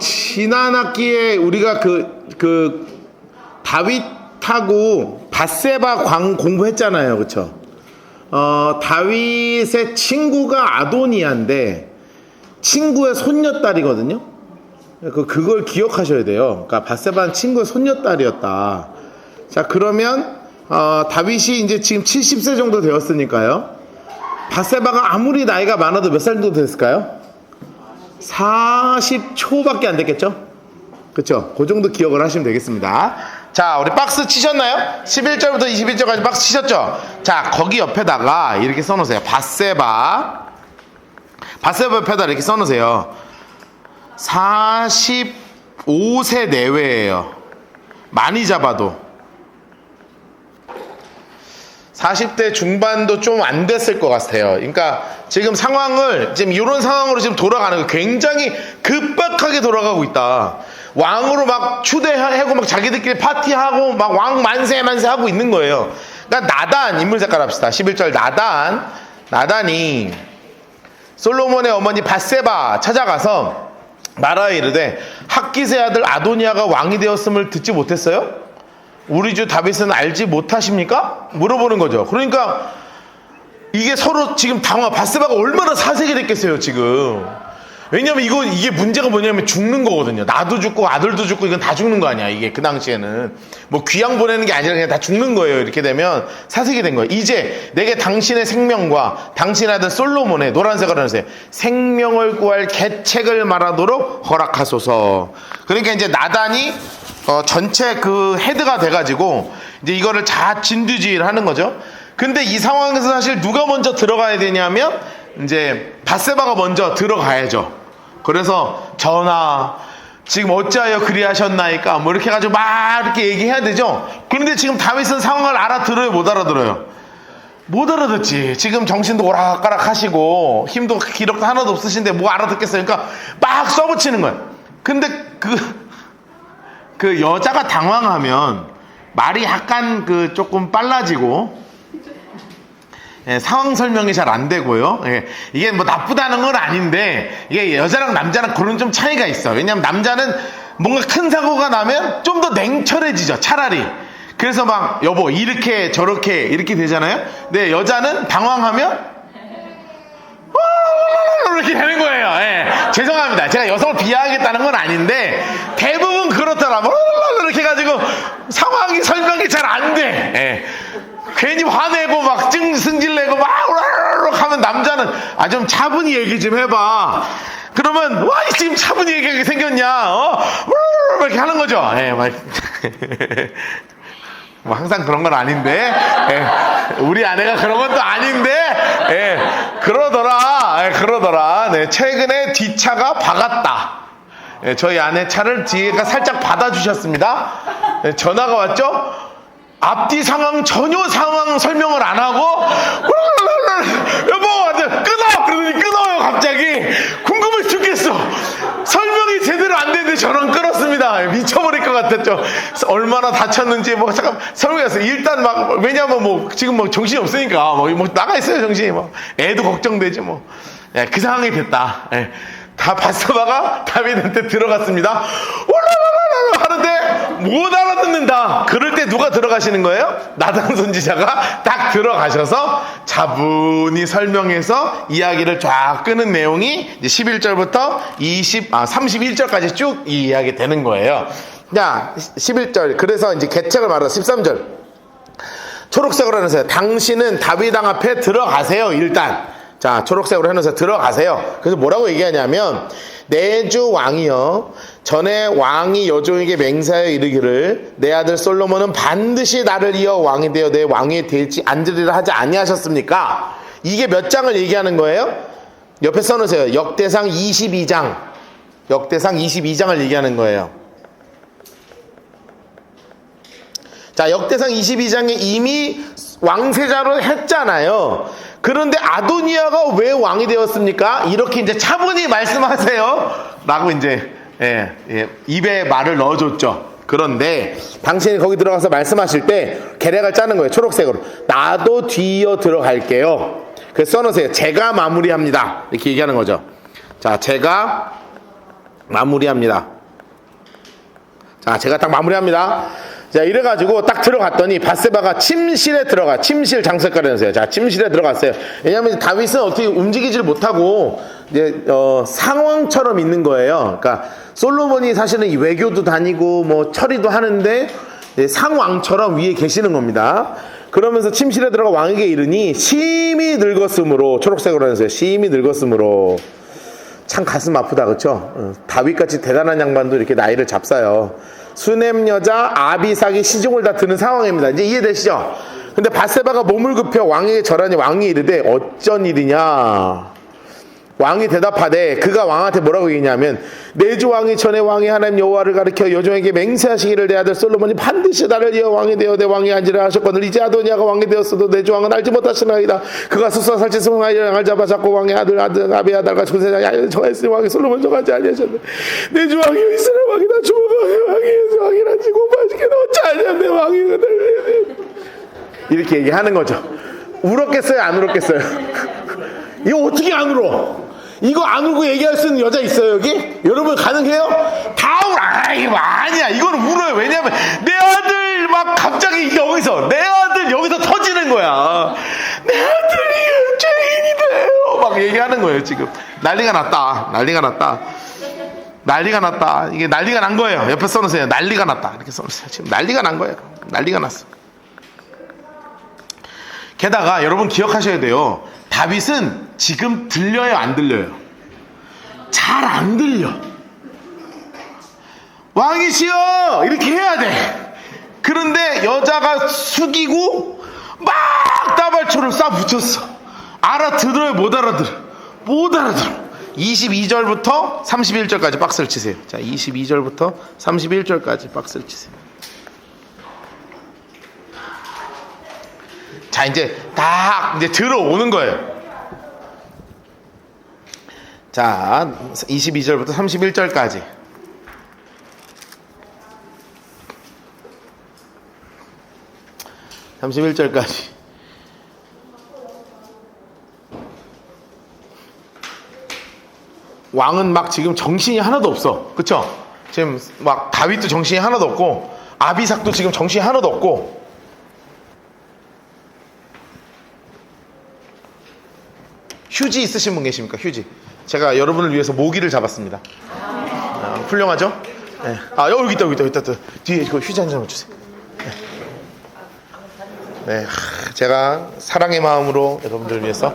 지난 학기에 우리가 다윗하고 밧세바 공부했잖아요. 그쵸? 다윗의 친구가 아도니아인데 친구의 손녀딸이거든요. 그걸 기억하셔야 돼요. 그러니까 밧세바는 친구의 손녀딸이었다. 자, 그러면 다윗이 이제 지금 70세 정도 되었으니까요. 밧세바가 아무리 나이가 많아도 몇 살 정도 됐을까요? 40초밖에 안 됐겠죠? 그쵸? 그 정도 기억을 하시면 되겠습니다. 자, 우리 박스 치셨나요? 11절부터 21절까지 박스 치셨죠? 자, 거기 옆에다가 이렇게 써놓으세요. 밧세바 옆에다 이렇게 써놓으세요. 45세 내외예요. 많이 잡아도 40대 중반도 좀 안 됐을 것 같아요. 그러니까 지금 상황을 지금 이런 상황으로 지금 돌아가는 거 굉장히 급박하게 돌아가고 있다. 왕으로 막 추대하고 막 자기들끼리 파티하고 막 왕 만세 하고 있는 거예요. 그러니까 나단 인물 색깔 합시다. 11절 나단이 솔로몬의 어머니 밧세바 찾아가서 말하여 이르되 학기세 아들 아도니아가 왕이 되었음을 듣지 못했어요? 우리 주 다윗은 알지 못하십니까? 물어보는 거죠. 그러니까 이게 서로 지금 밧세바가 얼마나 사색이 됐겠어요 지금. 왜냐면 이게 문제가 뭐냐면 죽는 거거든요. 나도 죽고 아들도 죽고 이건 다 죽는 거 아니야. 이게 그 당시에는 뭐 귀양 보내는 게 아니라 그냥 다 죽는 거예요. 이렇게 되면 사색이 된 거예요. 이제 내게 당신의 생명과 당신 아들 솔로몬의 노란색을 하세요. 생명을 구할 계책을 말하도록 허락하소서. 그러니까 이제 나단이 전체 그 헤드가 돼가지고 이제 이거를 다 진두지휘를 하는 거죠. 근데 이 상황에서 사실 누가 먼저 들어가야 되냐면 이제 밧세바가 먼저 들어가야죠. 그래서 전하 지금 어찌하여 그리하셨나이까 뭐 이렇게 해가지고 막 이렇게 얘기해야 되죠. 그런데 지금 다윗은 상황을 알아들어요, 못 알아들어요? 못 알아듣지. 지금 정신도 오락가락 하시고 힘도 기력도 하나도 없으신데 뭐 알아듣겠어요. 그러니까 막 써붙이는 거예요. 근데 그 여자가 당황하면 말이 약간 조금 빨라지고 상황 설명이 잘 안 되고요. 이게 뭐 나쁘다는 건 아닌데 이게 여자랑 남자랑 그런 좀 차이가 있어. 왜냐면 남자는 뭔가 큰 사고가 나면 좀 더 냉철해지죠. 차라리. 그래서 막 여보 이렇게 저렇게 이렇게 되잖아요. 근데 여자는 당황하면 이렇게 되는 거예요. 죄송합니다. 제가 여성을 비하하겠다는 건 아닌데 대부분 그렇더라. 이렇게 해가지고 상황이 설명이 잘 안 돼. 괜히 화내고 막 승질내고 막 하면 남자는 좀 차분히 얘기 좀 해봐. 그러면 와 지금 차분히 얘기하게 생겼냐? 이렇게 하는 거죠. 뭐 항상 그런 건 아닌데 우리 아내가 그런 것도 아닌데 그러더라. 네, 최근에 뒷차가 박았다. 저희 아내 차를 뒤에가 살짝 받아주셨습니다. 전화가 왔죠. 앞뒤 상황 전혀 상황 설명을 안 하고 여보 끊어 그러더니 끊어요. 갑자기 궁금해 죽겠어. 설명이 제대로 안 되는데 전원 끊었습니다. 미쳐버릴 것 같았죠. 얼마나 다쳤는지 뭐 잠깐 설명했어요. 일단 막 왜냐면 뭐 지금 뭐 정신이 없으니까 뭐 나가 있어요. 정신이 뭐 애도 걱정되지 뭐. 그 상황이 됐다. 다 밧세바가 다윗한테 들어갔습니다. 하는데 못 알아듣는다. 그럴 때 누가 들어가시는 거예요? 나단 선지자가 딱 들어가셔서 차분히 설명해서 이야기를 쫙 끄는 내용이 이제 11절부터 31절까지 쭉 이 이야기 되는 거예요. 자, 11절. 그래서 이제 계책을 말하다 13절. 초록색으로 해놓으세요. 당신은 다윗 왕 앞에 들어가세요. 일단. 자, 초록색으로 해놓으세요. 들어가세요. 그래서 뭐라고 얘기하냐면 내 주 왕이여 전에 왕이 여종에게 맹세하여 이르기를 내 아들 솔로몬은 반드시 나를 이어 왕이 되어 내 왕이 될지 앉으리라 하지 아니하셨습니까? 이게 몇 장을 얘기하는 거예요? 옆에 써놓으세요. 역대상 22장. 역대상 22장을 얘기하는 거예요. 자, 역대상 22장에 이미 왕세자로 했잖아요. 그런데 아도니아가 왜 왕이 되었습니까? 이렇게 이제 차분히 말씀하세요. 라고 이제, 입에 말을 넣어줬죠. 그런데 당신이 거기 들어가서 말씀하실 때 계략을 짜는 거예요. 초록색으로. 나도 뒤이어 들어갈게요. 그래서 써놓으세요. 제가 마무리합니다. 이렇게 얘기하는 거죠. 자, 제가 마무리합니다. 자, 제가 딱 마무리합니다. 자, 이래가지고 딱 들어갔더니 밧세바가 침실 장색가를 해주세요. 자, 침실에 들어갔어요. 왜냐면 다윗은 어떻게 움직이질 못하고 이제 상왕처럼 있는 거예요. 그러니까 솔로몬이 사실은 이 외교도 다니고 뭐 처리도 하는데 상왕처럼 위에 계시는 겁니다. 그러면서 침실에 들어가 왕에게 이르니 심히 늙었으므로, 초록색으로 해주세요. 심히 늙었으므로. 참 가슴 아프다, 그쵸? 다윗같이 대단한 양반도 이렇게 나이를 잡사요. 수넴 여자 아비삭이 시중을 다 드는 상황입니다. 이제 이해되시죠? 근데 밧세바가 몸을 굽혀 왕에게 절하니 왕이 이르되 어쩐 일이냐? 왕이 대답하되, 그가 왕한테 뭐라고 얘기냐면, 내 주 왕이 전에 왕이 하나님 여호와를 가리켜 여종에게 맹세하시기를 내 아들 솔로몬이 반드시 나를 이어 왕이 되어 내 왕이 앉으라 하셨거늘 이제 아도니아가 왕이 되었어도 내 주 왕은 알지 못하시나이다. 그가 스스로 살찌스문 양을 잡아 잡고 왕의 아들 아비아달과 군사장 정하였으니 왕이 솔로몬 정하지 아니하셨네. 내 주 왕이 이스라엘 왕이다. 주먹 왕이 왕이란지 공부하시게 어찌 아니하네 왕이 이렇게 얘기하는 거죠. 울었겠어요, 안 울었겠어요? 이거 어떻게 안 울어? 이거 안 울고 얘기할 수 있는 여자 있어요, 여기? 여러분 가능해요? 다 울어. 이거 아니야. 이거는 울어요. 왜냐면 내 아들 막 갑자기 내 아들 여기서 터지는 거야. 내 아들이 죄인이 돼요. 막 얘기하는 거예요, 지금. 난리가 났다. 이게 난리가 난 거예요. 옆에 써놓으세요. 난리가 났다. 이렇게 써놓으세요. 지금 난리가 난 거예요. 난리가 났어. 게다가 여러분 기억하셔야 돼요. 다윗은 지금 들려요, 안 들려요? 잘 안 들려. 왕이시여 이렇게 해야 돼. 그런데 여자가 숙이고 막 따발초를 쏴 붙였어. 알아들어요, 못 알아들어? 못 알아들어. 22절부터 31절까지 박스를 치세요. 자, 22절부터 31절까지 박스를 치세요. 자, 이제 들어오는 거예요. 자, 22절부터 31절까지. 왕은 막 지금 정신이 하나도 없어. 그쵸? 지금 막 다윗도 정신이 하나도 없고, 아비삭도 지금 정신이 하나도 없고, 휴지 있으신 분 계십니까? 휴지. 제가 여러분을 위해서 모기를 잡았습니다. 훌륭하죠? 네. 여기 있다. 뒤에 이거 휴지 한 장만 주세요. 네. 제가 사랑의 마음으로 여러분들을 위해서.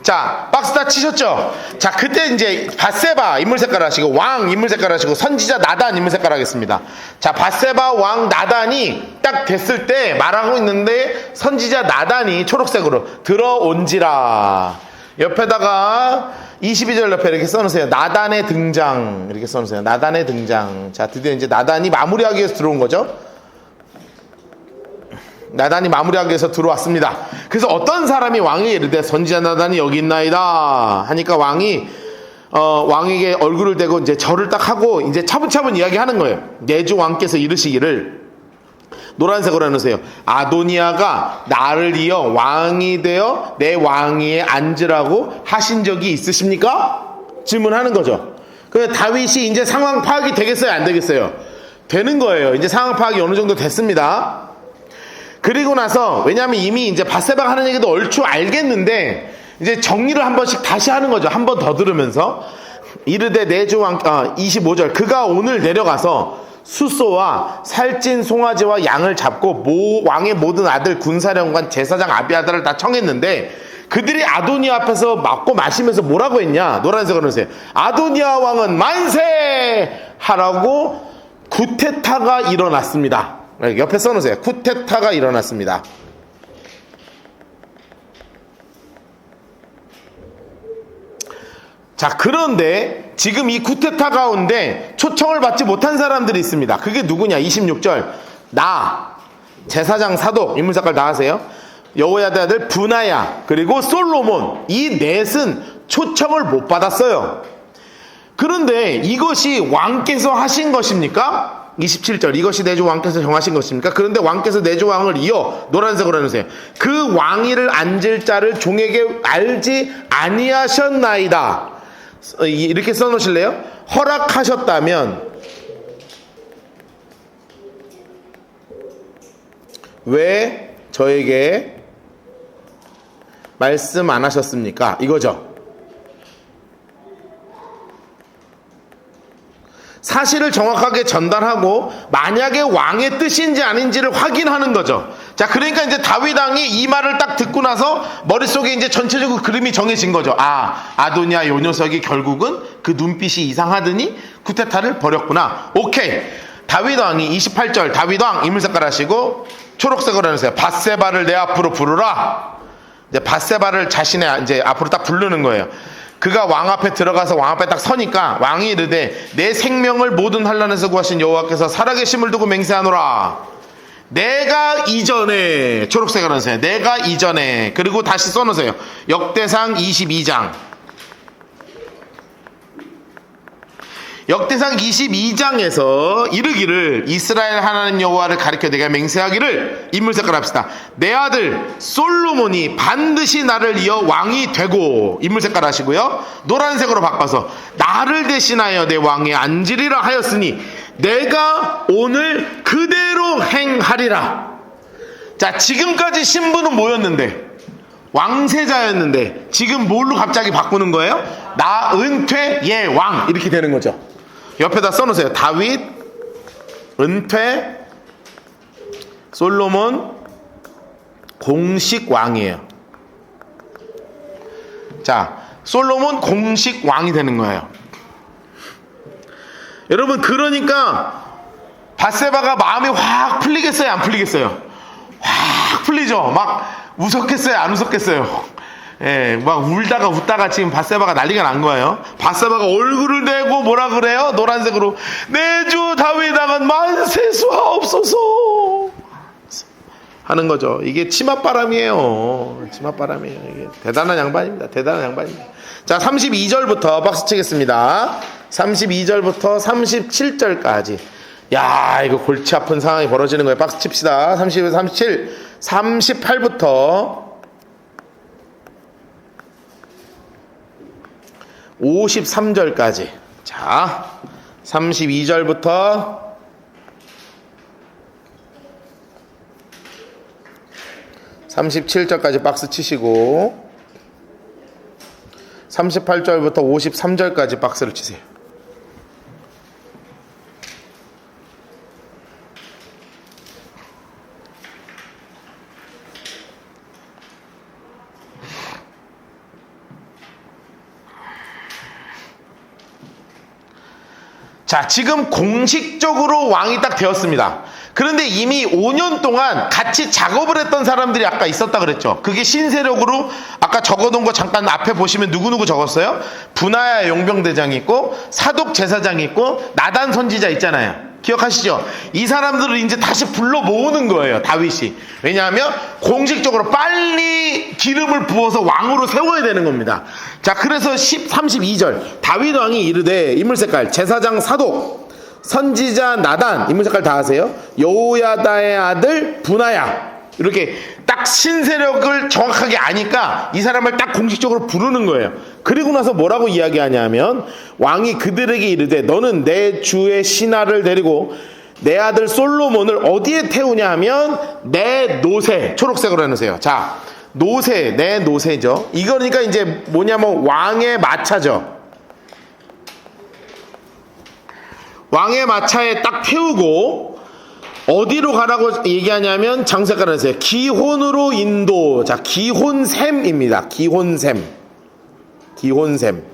자, 박스 다 치셨죠? 자, 그때 이제 밧세바 인물 색깔 하시고, 왕 인물 색깔 하시고, 선지자 나단 인물 색깔 하겠습니다. 자, 밧세바 왕 나단이 딱 됐을 때 말하고 있는데, 선지자 나단이 초록색으로 들어온지라. 옆에다가 22절 옆에 이렇게 써놓으세요. 나단의 등장. 이렇게 써놓으세요. 나단의 등장. 자, 드디어 이제 나단이 마무리하기 위해서 들어온 거죠. 나단이 마무리하기 위해서 들어왔습니다. 그래서 어떤 사람이 왕에게 이르되 선지자 나단이 여기 있나이다 하니까 왕이 왕에게 얼굴을 대고 이제 절을 딱 하고 이제 차분차분 이야기하는 거예요. 내주 왕께서 이르시기를, 노란색으로 해놓으세요. 아도니아가 나를 이어 왕이 되어 내 왕위에 앉으라고 하신 적이 있으십니까? 질문하는 거죠. 그래서 다윗이 이제 상황 파악이 되겠어요, 안 되겠어요? 되는 거예요. 이제 상황 파악이 어느 정도 됐습니다. 그리고 나서, 왜냐하면 이미 이제 밧세바가 하는 얘기도 얼추 알겠는데 이제 정리를 한 번씩 다시 하는 거죠. 한 번 더 들으면서 이르되 내주 왕 25절 그가 오늘 내려가서 숫소와 살찐 송아지와 양을 잡고 왕의 모든 아들 군사령관 제사장 아비아달을 다 청했는데 그들이 아도니아 앞에서 먹고 마시면서 뭐라고 했냐? 노란색으로 해주세요. 아도니아 왕은 만세! 하라고 쿠데타가 일어났습니다. 옆에 써놓으세요. 쿠데타가 일어났습니다. 자, 그런데 지금 이 쿠데타 가운데 초청을 받지 못한 사람들이 있습니다. 그게 누구냐? 26절 제사장 사독 인물색깔 다 하세요. 여호야다 아들 브나야 그리고 솔로몬, 이 넷은 초청을 못 받았어요. 그런데 이것이 왕께서 하신 것입니까? 27절 이것이 내주 왕께서 정하신 것입니까? 그런데 왕께서 내주 왕을 이어 노란색으로 해놓으세요. 그 왕위를 앉을 자를 종에게 알지 아니하셨나이다. 이렇게 써놓으실래요? 허락하셨다면 왜 저에게 말씀 안 하셨습니까? 이거죠. 사실을 정확하게 전달하고 만약에 왕의 뜻인지 아닌지를 확인하는 거죠. 자, 그러니까 이제 다윗 왕이 이 말을 딱 듣고 나서 머릿속에 이제 전체적으로 그림이 정해진 거죠. 아도니아 요 녀석이 결국은 그 눈빛이 이상하더니 쿠데타를 벌였구나. 오케이. 다윗 왕이 28절 다윗 왕 이물색깔 하시고 초록색으로 해주세요. 밧세바를 내 앞으로 부르라. 이제 밧세바를 자신의 이제 앞으로 딱 부르는 거예요. 그가 왕 앞에 들어가서 왕 앞에 딱 서니까 왕이 이르되 내 생명을 모든 환난에서 구하신 여호와께서 살아계심을 두고 맹세하노라. 내가 이전에 초록색으로 하세요. 내가 이전에 그리고 다시 써놓으세요. 역대상 22장 역대상 22장에서 이르기를 이스라엘 하나님 여호와를 가리켜 내가 맹세하기를 인물색깔 합시다. 내 아들 솔로몬이 반드시 나를 이어 왕이 되고 인물색깔 하시고요. 노란색으로 바꿔서 나를 대신하여 내 왕에 앉으리라 하였으니 내가 오늘 그대로 행하리라. 자, 지금까지 신부는 뭐였는데? 왕세자였는데 지금 뭘로 갑자기 바꾸는 거예요? 나 은퇴 예 왕 이렇게 되는 거죠. 옆에다 써놓으세요. 다윗 은퇴 솔로몬 공식 왕이에요. 자, 솔로몬 공식 왕이 되는 거예요. 여러분, 그러니까 밧세바가 마음이 확 풀리겠어요? 안 풀리겠어요? 확 풀리죠. 막 웃었겠어요? 안 웃었겠어요? 예, 막 울다가 웃다가 지금 밧세바가 난리가 난 거예요. 밧세바가 얼굴을 내고 뭐라 그래요? 노란색으로 내 주 다윗 왕은 만세수하옵소서 하는 거죠. 이게 치맛바람이에요. 치맛바람이에요. 이게 대단한 양반입니다. 대단한 양반입니다. 자, 32절부터 박수 치겠습니다. 32절부터 37절까지. 야, 이거 골치 아픈 상황이 벌어지는 거예요. 박수 칩시다. 30, 37, 38부터 53절까지. 자, 32절부터 37절까지 박스 치시고 38절부터 53절까지 박스를 치세요. 자, 지금 공식적으로 왕이 딱 되었습니다. 그런데 이미 5년 동안 같이 작업을 했던 사람들이 아까 있었다 그랬죠. 그게 신세력으로 아까 적어놓은 거 잠깐 앞에 보시면 누구누구 적었어요? 분하야 용병대장이 있고 사독 제사장이 있고 나단 선지자 있잖아요. 기억하시죠? 이 사람들을 이제 다시 불러 모으는 거예요, 다윗이. 왜냐하면 공식적으로 빨리 기름을 부어서 왕으로 세워야 되는 겁니다. 자, 그래서 32절 다윗 왕이 이르되 인물색깔 제사장 사독 선지자 나단 인물색깔 다 아세요? 여호야다의 아들 분하야. 이렇게 딱 신세력을 정확하게 아니까 이 사람을 딱 공식적으로 부르는 거예요. 그리고 나서 뭐라고 이야기하냐면 왕이 그들에게 이르되 너는 내 주의 신하를 데리고 내 아들 솔로몬을 어디에 태우냐 하면 내 노새, 초록색으로 해놓으세요. 자, 노새, 내 노새죠. 이거니까 이제 뭐냐면 왕의 마차죠. 왕의 마차에 딱 태우고 어디로 가라고 얘기하냐면 장색깔 하세요. 기혼으로 인도. 자, 기혼샘입니다. 기혼샘. 기혼샘.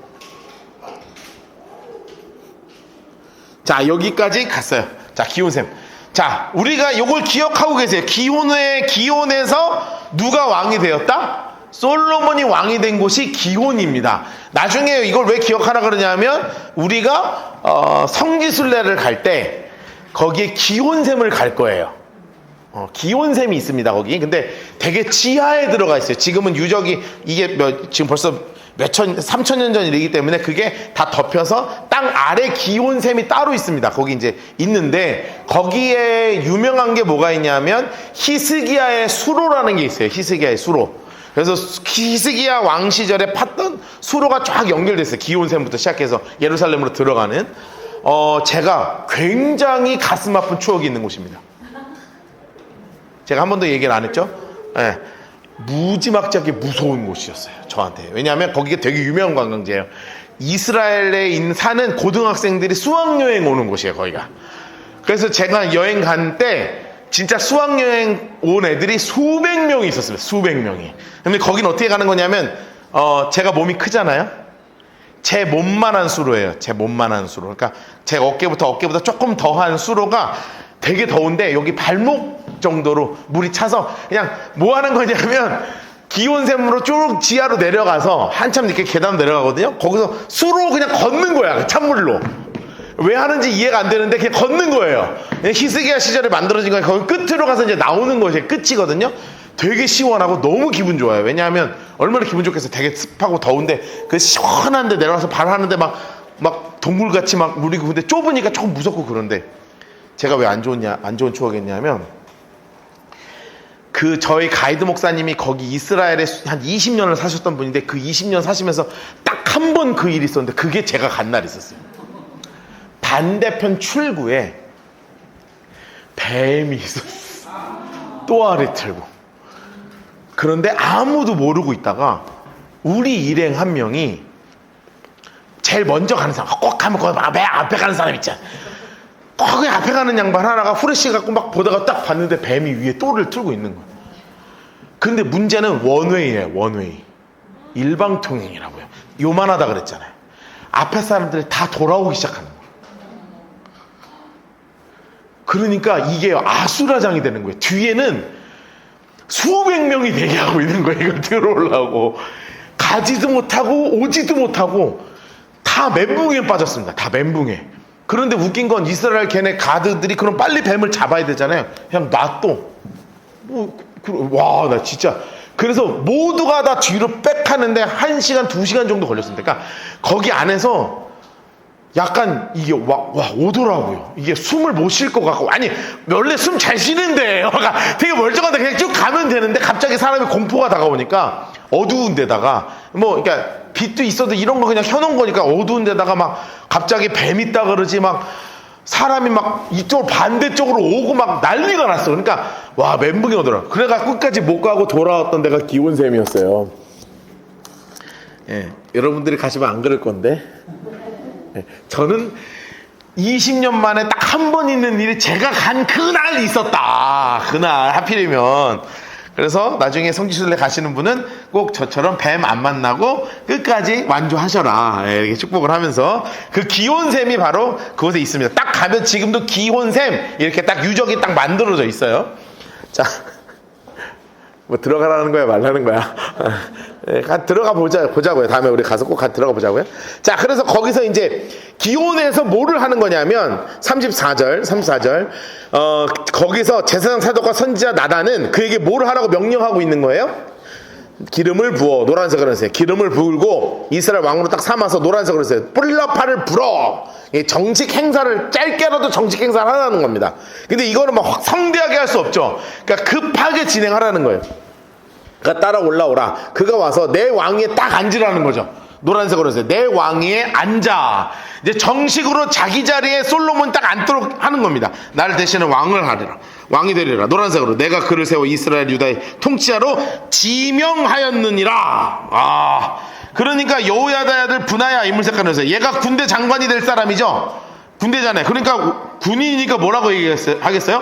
자, 여기까지 갔어요. 자, 기혼샘. 자, 우리가 요걸 기억하고 계세요. 기혼에서 누가 왕이 되었다? 솔로몬이 왕이 된 곳이 기혼입니다. 나중에 이걸 왜 기억하라 그러냐면 우리가 성지순례를 갈 때 거기에 기혼샘을 갈 거예요. 기혼샘이 있습니다, 거기. 근데 되게 지하에 들어가 있어요. 지금은 유적이, 이게 지금 벌써 몇천 3,000년 전 일이기 때문에 그게 다 덮여서 땅 아래 기온샘이 따로 있습니다. 거기 이제 있는데 거기에 유명한 게 뭐가 있냐면 히스기야의 수로라는 게 있어요. 히스기야의 수로. 그래서 히스기야 왕 시절에 팠던 수로가 쫙 연결됐어요. 기온샘부터 시작해서 예루살렘으로 들어가는. 제가 굉장히 가슴 아픈 추억이 있는 곳입니다. 제가 한 번도 얘기를 안 했죠? 네. 무지막지하게 무서운 곳이었어요. 저한테. 왜냐하면 거기가 되게 유명한 관광지예요. 이스라엘에 사는 고등학생들이 수학여행 오는 곳이에요. 거기가. 그래서 제가 여행 간 때 진짜 수학여행 온 애들이 수백 명이 있었습니다. 수백 명이. 근데 거긴 어떻게 가는 거냐면 제가 몸이 크잖아요. 제 몸만한 수로예요. 제 몸만한 수로. 그러니까 제 어깨보다 조금 더한 수로가 되게 더운데 여기 발목 정도로 물이 차서 그냥 뭐 하는 거냐면 기온샘으로 쭉 지하로 내려가서 한참 이렇게 계단 내려가거든요. 거기서 수로 그냥 걷는 거야. 찬물로. 왜 하는지 이해가 안 되는데 그냥 걷는 거예요. 히스기야 시절에 만들어진 거예요. 거기 끝으로 가서 이제 나오는 것이 끝이거든요. 되게 시원하고 너무 기분 좋아요. 왜냐하면 얼마나 기분 좋겠어요. 되게 습하고 더운데 그 시원한데 내려가서 발 하는데 막 동굴같이 막 물이고 근데 좁으니까 조금 무섭고 그런데 제가 왜 안 좋은 추억이었냐면 저희 가이드 목사님이 거기 이스라엘에 한 20년을 사셨던 분인데 그 20년 사시면서 딱 한 번 그 일이 있었는데 그게 제가 간 날이 있었어요. 반대편 출구에 뱀이 있었어. 또아리 틀고. 그런데 아무도 모르고 있다가 우리 일행 한 명이 제일 먼저 가는 사람, 꼭 가면 거기 맨 앞에 가는 사람 있잖아. 거기 앞에 가는 양반 하나가 후레쉬 갖고 막 보다가 딱 봤는데 뱀이 위에 또를 틀고 있는 거야. 근데 문제는 원웨이예요. 원웨이. 일방통행이라고요. 요만하다 그랬잖아요. 앞에 사람들이 다 돌아오기 시작하는 거예요. 그러니까 이게 아수라장이 되는 거예요. 뒤에는 수백 명이 대기하고 있는 거예요. 이걸 들어오려고. 가지도 못하고 오지도 못하고 다 멘붕에 빠졌습니다. 다 멘붕에. 그런데 웃긴 건 이스라엘 걔네 가드들이 그럼 빨리 뱀을 잡아야 되잖아요. 그냥 놔둬. 와, 나 진짜. 그래서 모두가 다 뒤로 빽 하는데 1시간, 2시간 정도 걸렸습니다. 그러니까 거기 안에서 약간 이게 오더라고요. 이게 숨을 못 쉴 것 같고. 아니, 원래 숨 잘 쉬는데. 되게 멀쩡한데 그냥 쭉 가면 되는데 갑자기 사람이 공포가 다가오니까 어두운 데다가 그러니까 빛도 있어도 이런 거 그냥 켜놓은 거니까 어두운 데다가 막 갑자기 뱀 있다 그러지 막 사람이 막 이쪽 반대쪽으로 오고 막 난리가 났어. 그러니까 와 멘붕이 오더라. 그래가 끝까지 못 가고 돌아왔던 데가 기온샘이었어요. 예, 여러분들이 가시면 안 그럴 건데. 예, 저는 20년 만에 딱 한 번 있는 일이 제가 간 그날 있었다. 그날 하필이면. 그래서 나중에 성지순례 가시는 분은 꼭 저처럼 뱀 안 만나고 끝까지 완주하셔라. 예, 이렇게 축복을 하면서 그 기온샘이 바로 그곳에 있습니다. 딱 가면 지금도 기온샘 이렇게 딱 유적이 딱 만들어져 있어요. 자, 뭐 들어가라는 거야 말라는 거야. 예, 들어가 보자고요. 다음에 우리 가서 꼭 들어가 보자고요. 자, 그래서 거기서 이제 기온에서 뭐를 하는 거냐면 34절 거기서 제사장 사독과 선지자 나단은 그에게 뭘 하라고 명령하고 있는 거예요? 기름을 부어. 노란색으로 했어요. 기름을 부을고 이스라엘 왕으로 딱 삼아서 노란색으로 했어요. 뿔라파를 불어. 정식 행사를 짧게라도 정식 행사를 하라는 겁니다. 근데 이거는 막 성대하게 할 수 없죠. 그러니까 급하게 진행하라는 거예요. 그러니까 따라 올라오라. 그가 와서 내 왕위에 딱 앉으라는 거죠. 노란색으로 해서 내 왕위에 앉아. 이제 정식으로 자기 자리에 솔로몬 딱 앉도록 하는 겁니다. 나를 대신에 왕을 하리라. 왕이 되리라. 노란색으로 내가 그를 세워 이스라엘 유다의 통치자로 지명하였느니라. 그러니까 여호야다의 아들 분하야 인물 색깔을 해서 얘가 군대 장관이 될 사람이죠. 군대잖아요. 그러니까 군인이니까 뭐라고 하겠어요?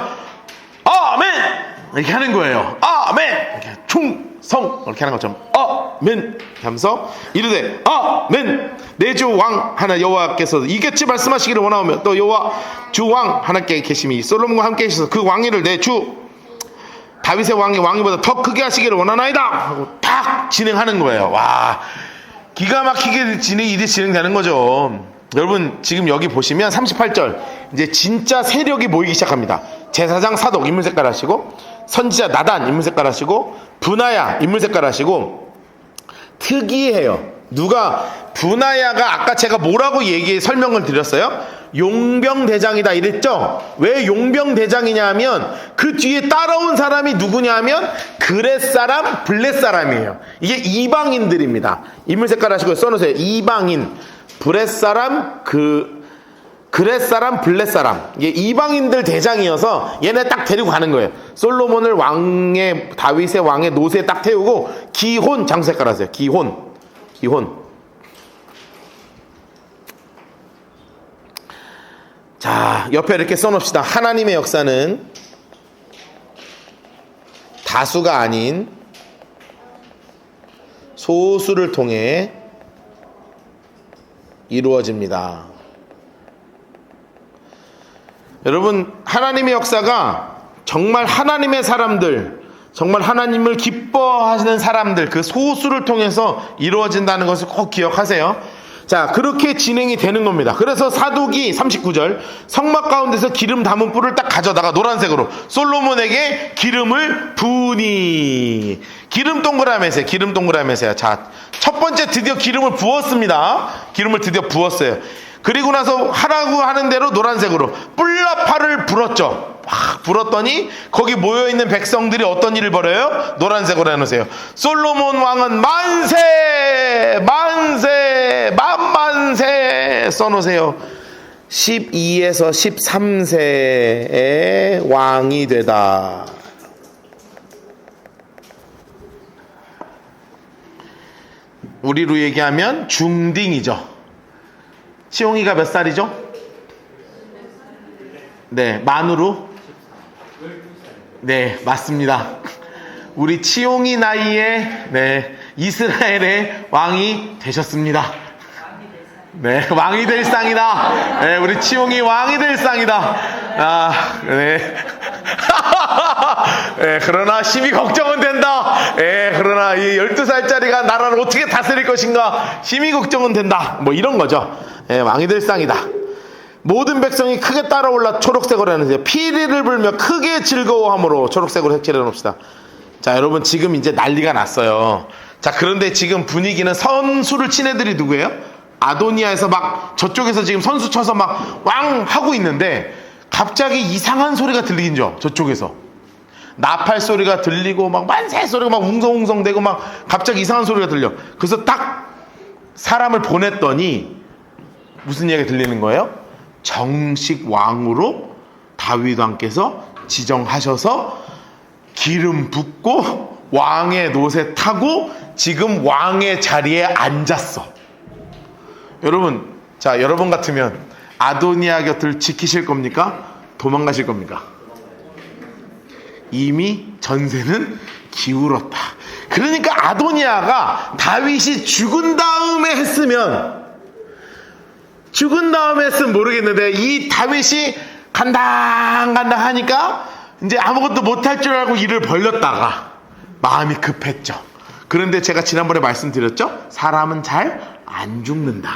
아멘! 이렇게 하는 거예요. 아멘! 이렇게 충성! 이렇게 하는 것처럼 아멘! 하면서 이르되 아멘! 내 주 왕 하나 여호와께서 이같이 말씀하시기를 원하오며 또 여호와 주 왕 하나께 계심이 솔로몬과 함께 계셔서 그 왕위를 내 주 다윗의 왕위보다 더 크게 하시기를 원하나이다 하고 딱 진행하는 거예요. 와, 기가 막히게 일이 진행되는 거죠. 여러분 지금 여기 보시면 38절 이제 진짜 세력이 모이기 시작합니다. 제사장 사독 인물 색깔 하시고 선지자 나단 인물 색깔 하시고 분하야 인물 색깔 하시고 특이해요. 누가 분하야가 아까 제가 뭐라고 설명을 드렸어요? 용병대장이다 이랬죠? 왜 용병대장이냐 하면 그 뒤에 따라온 사람이 누구냐 면 그렛 사람, 블렛 사람이에요. 이게 이방인들입니다. 인물 색깔 하시고 써놓으세요. 이방인, 블렛 사람, 그렛 사람, 블렛 사람. 이게 이방인들 대장이어서 얘네 딱 데리고 가는 거예요. 솔로몬을 다윗의 왕의 노새에 딱 태우고 기혼 장수 색깔 하세요. 기혼. 자, 옆에 이렇게 써놓읍시다. 하나님의 역사는 다수가 아닌 소수를 통해 이루어집니다. 여러분, 하나님의 역사가 정말 하나님의 사람들, 정말 하나님을 기뻐하시는 사람들, 그 소수를 통해서 이루어진다는 것을 꼭 기억하세요. 자, 그렇게 진행이 되는 겁니다. 그래서 사도기 39절 성막 가운데서 기름 담은 뿔을 딱 가져다가 노란색으로 솔로몬에게 기름을 부으니, 기름 동그라미에서요. 기름 동그라미에서요. 자, 첫 번째 드디어 기름을 부었습니다. 기름을 드디어 부었어요. 그리고 나서 하라고 하는 대로 노란색으로 뿔나팔을 불었죠. 막 불었더니 거기 모여있는 백성들이 어떤 일을 벌여요? 노란색으로 해놓으세요. 솔로몬 왕은 만세 만세 만만세 써놓으세요. 12에서 13세의 왕이 되다. 우리로 얘기하면 중딩이죠. 치용이가 몇 살이죠? 네, 만으로? 네, 맞습니다. 우리 치용이 나이에 이스라엘의 왕이 되셨습니다. 네, 왕이 될 상이다. 네, 우리 치용이 왕이 될 상이다. 네. 네, 그러나 심히 걱정은 된다. 네, 그러나 이 12살짜리가 나라를 어떻게 다스릴 것인가 심히 걱정은 된다. 뭐 이런 거죠. 네, 왕이 될 상이다. 모든 백성이 크게 따라올라 초록색으로 하는데요. 피리를 불며 크게 즐거워함으로 초록색으로 색칠해 놓읍시다. 자, 여러분 지금 이제 난리가 났어요. 자, 그런데 지금 분위기는 선수를 친 애들이 누구예요? 아도니아에서 막 저쪽에서 지금 선수 쳐서 막 왕 하고 있는데 갑자기 이상한 소리가 들리긴죠. 저쪽에서 나팔 소리가 들리고 막 만세 소리가 막 웅성웅성 대고 막 갑자기 이상한 소리가 들려. 그래서 딱 사람을 보냈더니 무슨 이야기가 들리는 거예요? 정식 왕으로 다윗 왕께서 지정하셔서 기름 붓고 왕의 노새 타고 지금 왕의 자리에 앉았어. 여러분, 자, 여러분 같으면 아도니아 곁을 지키실 겁니까? 도망가실 겁니까? 이미 전세는 기울었다. 그러니까 아도니아가 다윗이 죽은 다음에 했으면 모르겠는데 이 다윗이 간당간당 하니까 이제 아무것도 못할 줄 알고 일을 벌렸다가 마음이 급했죠. 그런데 제가 지난번에 말씀드렸죠? 사람은 잘 안 죽는다.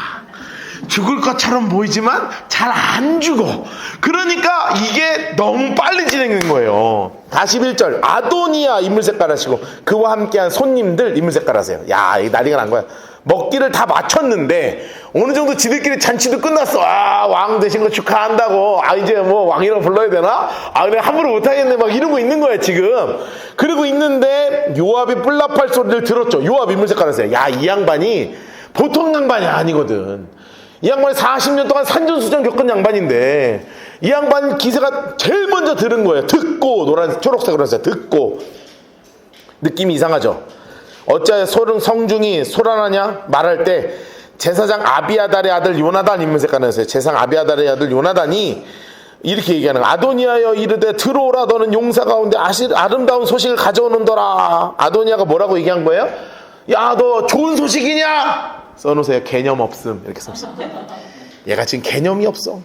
죽을 것처럼 보이지만 잘 안 죽어. 그러니까 이게 너무 빨리 진행된 거예요. 41절 아도니아 인물 색깔 하시고 그와 함께한 손님들 인물 색깔 하세요. 야, 이 난리가 난 거야. 먹기를 다 마쳤는데 어느 정도 지들끼리 잔치도 끝났어. 왕 되신 거 축하한다고. 이제 뭐 왕이라고 불러야 되나? 근데 함부로 못하겠네. 막 이러고 있는 거야 지금. 그리고 있는데 요압이 뿔나팔 소리를 들었죠. 요압 인물 색깔 하세요. 야, 이 양반이 보통 양반이 아니거든. 이 양반이 40년 동안 산전수전 겪은 양반인데 이 양반 기세가 제일 먼저 들은 거예요. 듣고 초록색으로 했어요. 듣고. 느낌이 이상하죠. 어찌하여 성중이 소란하냐 말할 때 제사장 아비아달의 아들 요나단 인물 색깔 했어요. 제사장 아비아달의 아들 요나단이 이렇게 얘기하는 거야. 아도니아여 이르되 들어오라 너는 용사 가운데 아름다운 소식을 가져오는더라. 아도니아가 뭐라고 얘기한 거예요? 야, 너 좋은 소식이냐? 써놓으세요. 개념 없음. 이렇게 써놓으세요. 얘가 지금 개념이 없어.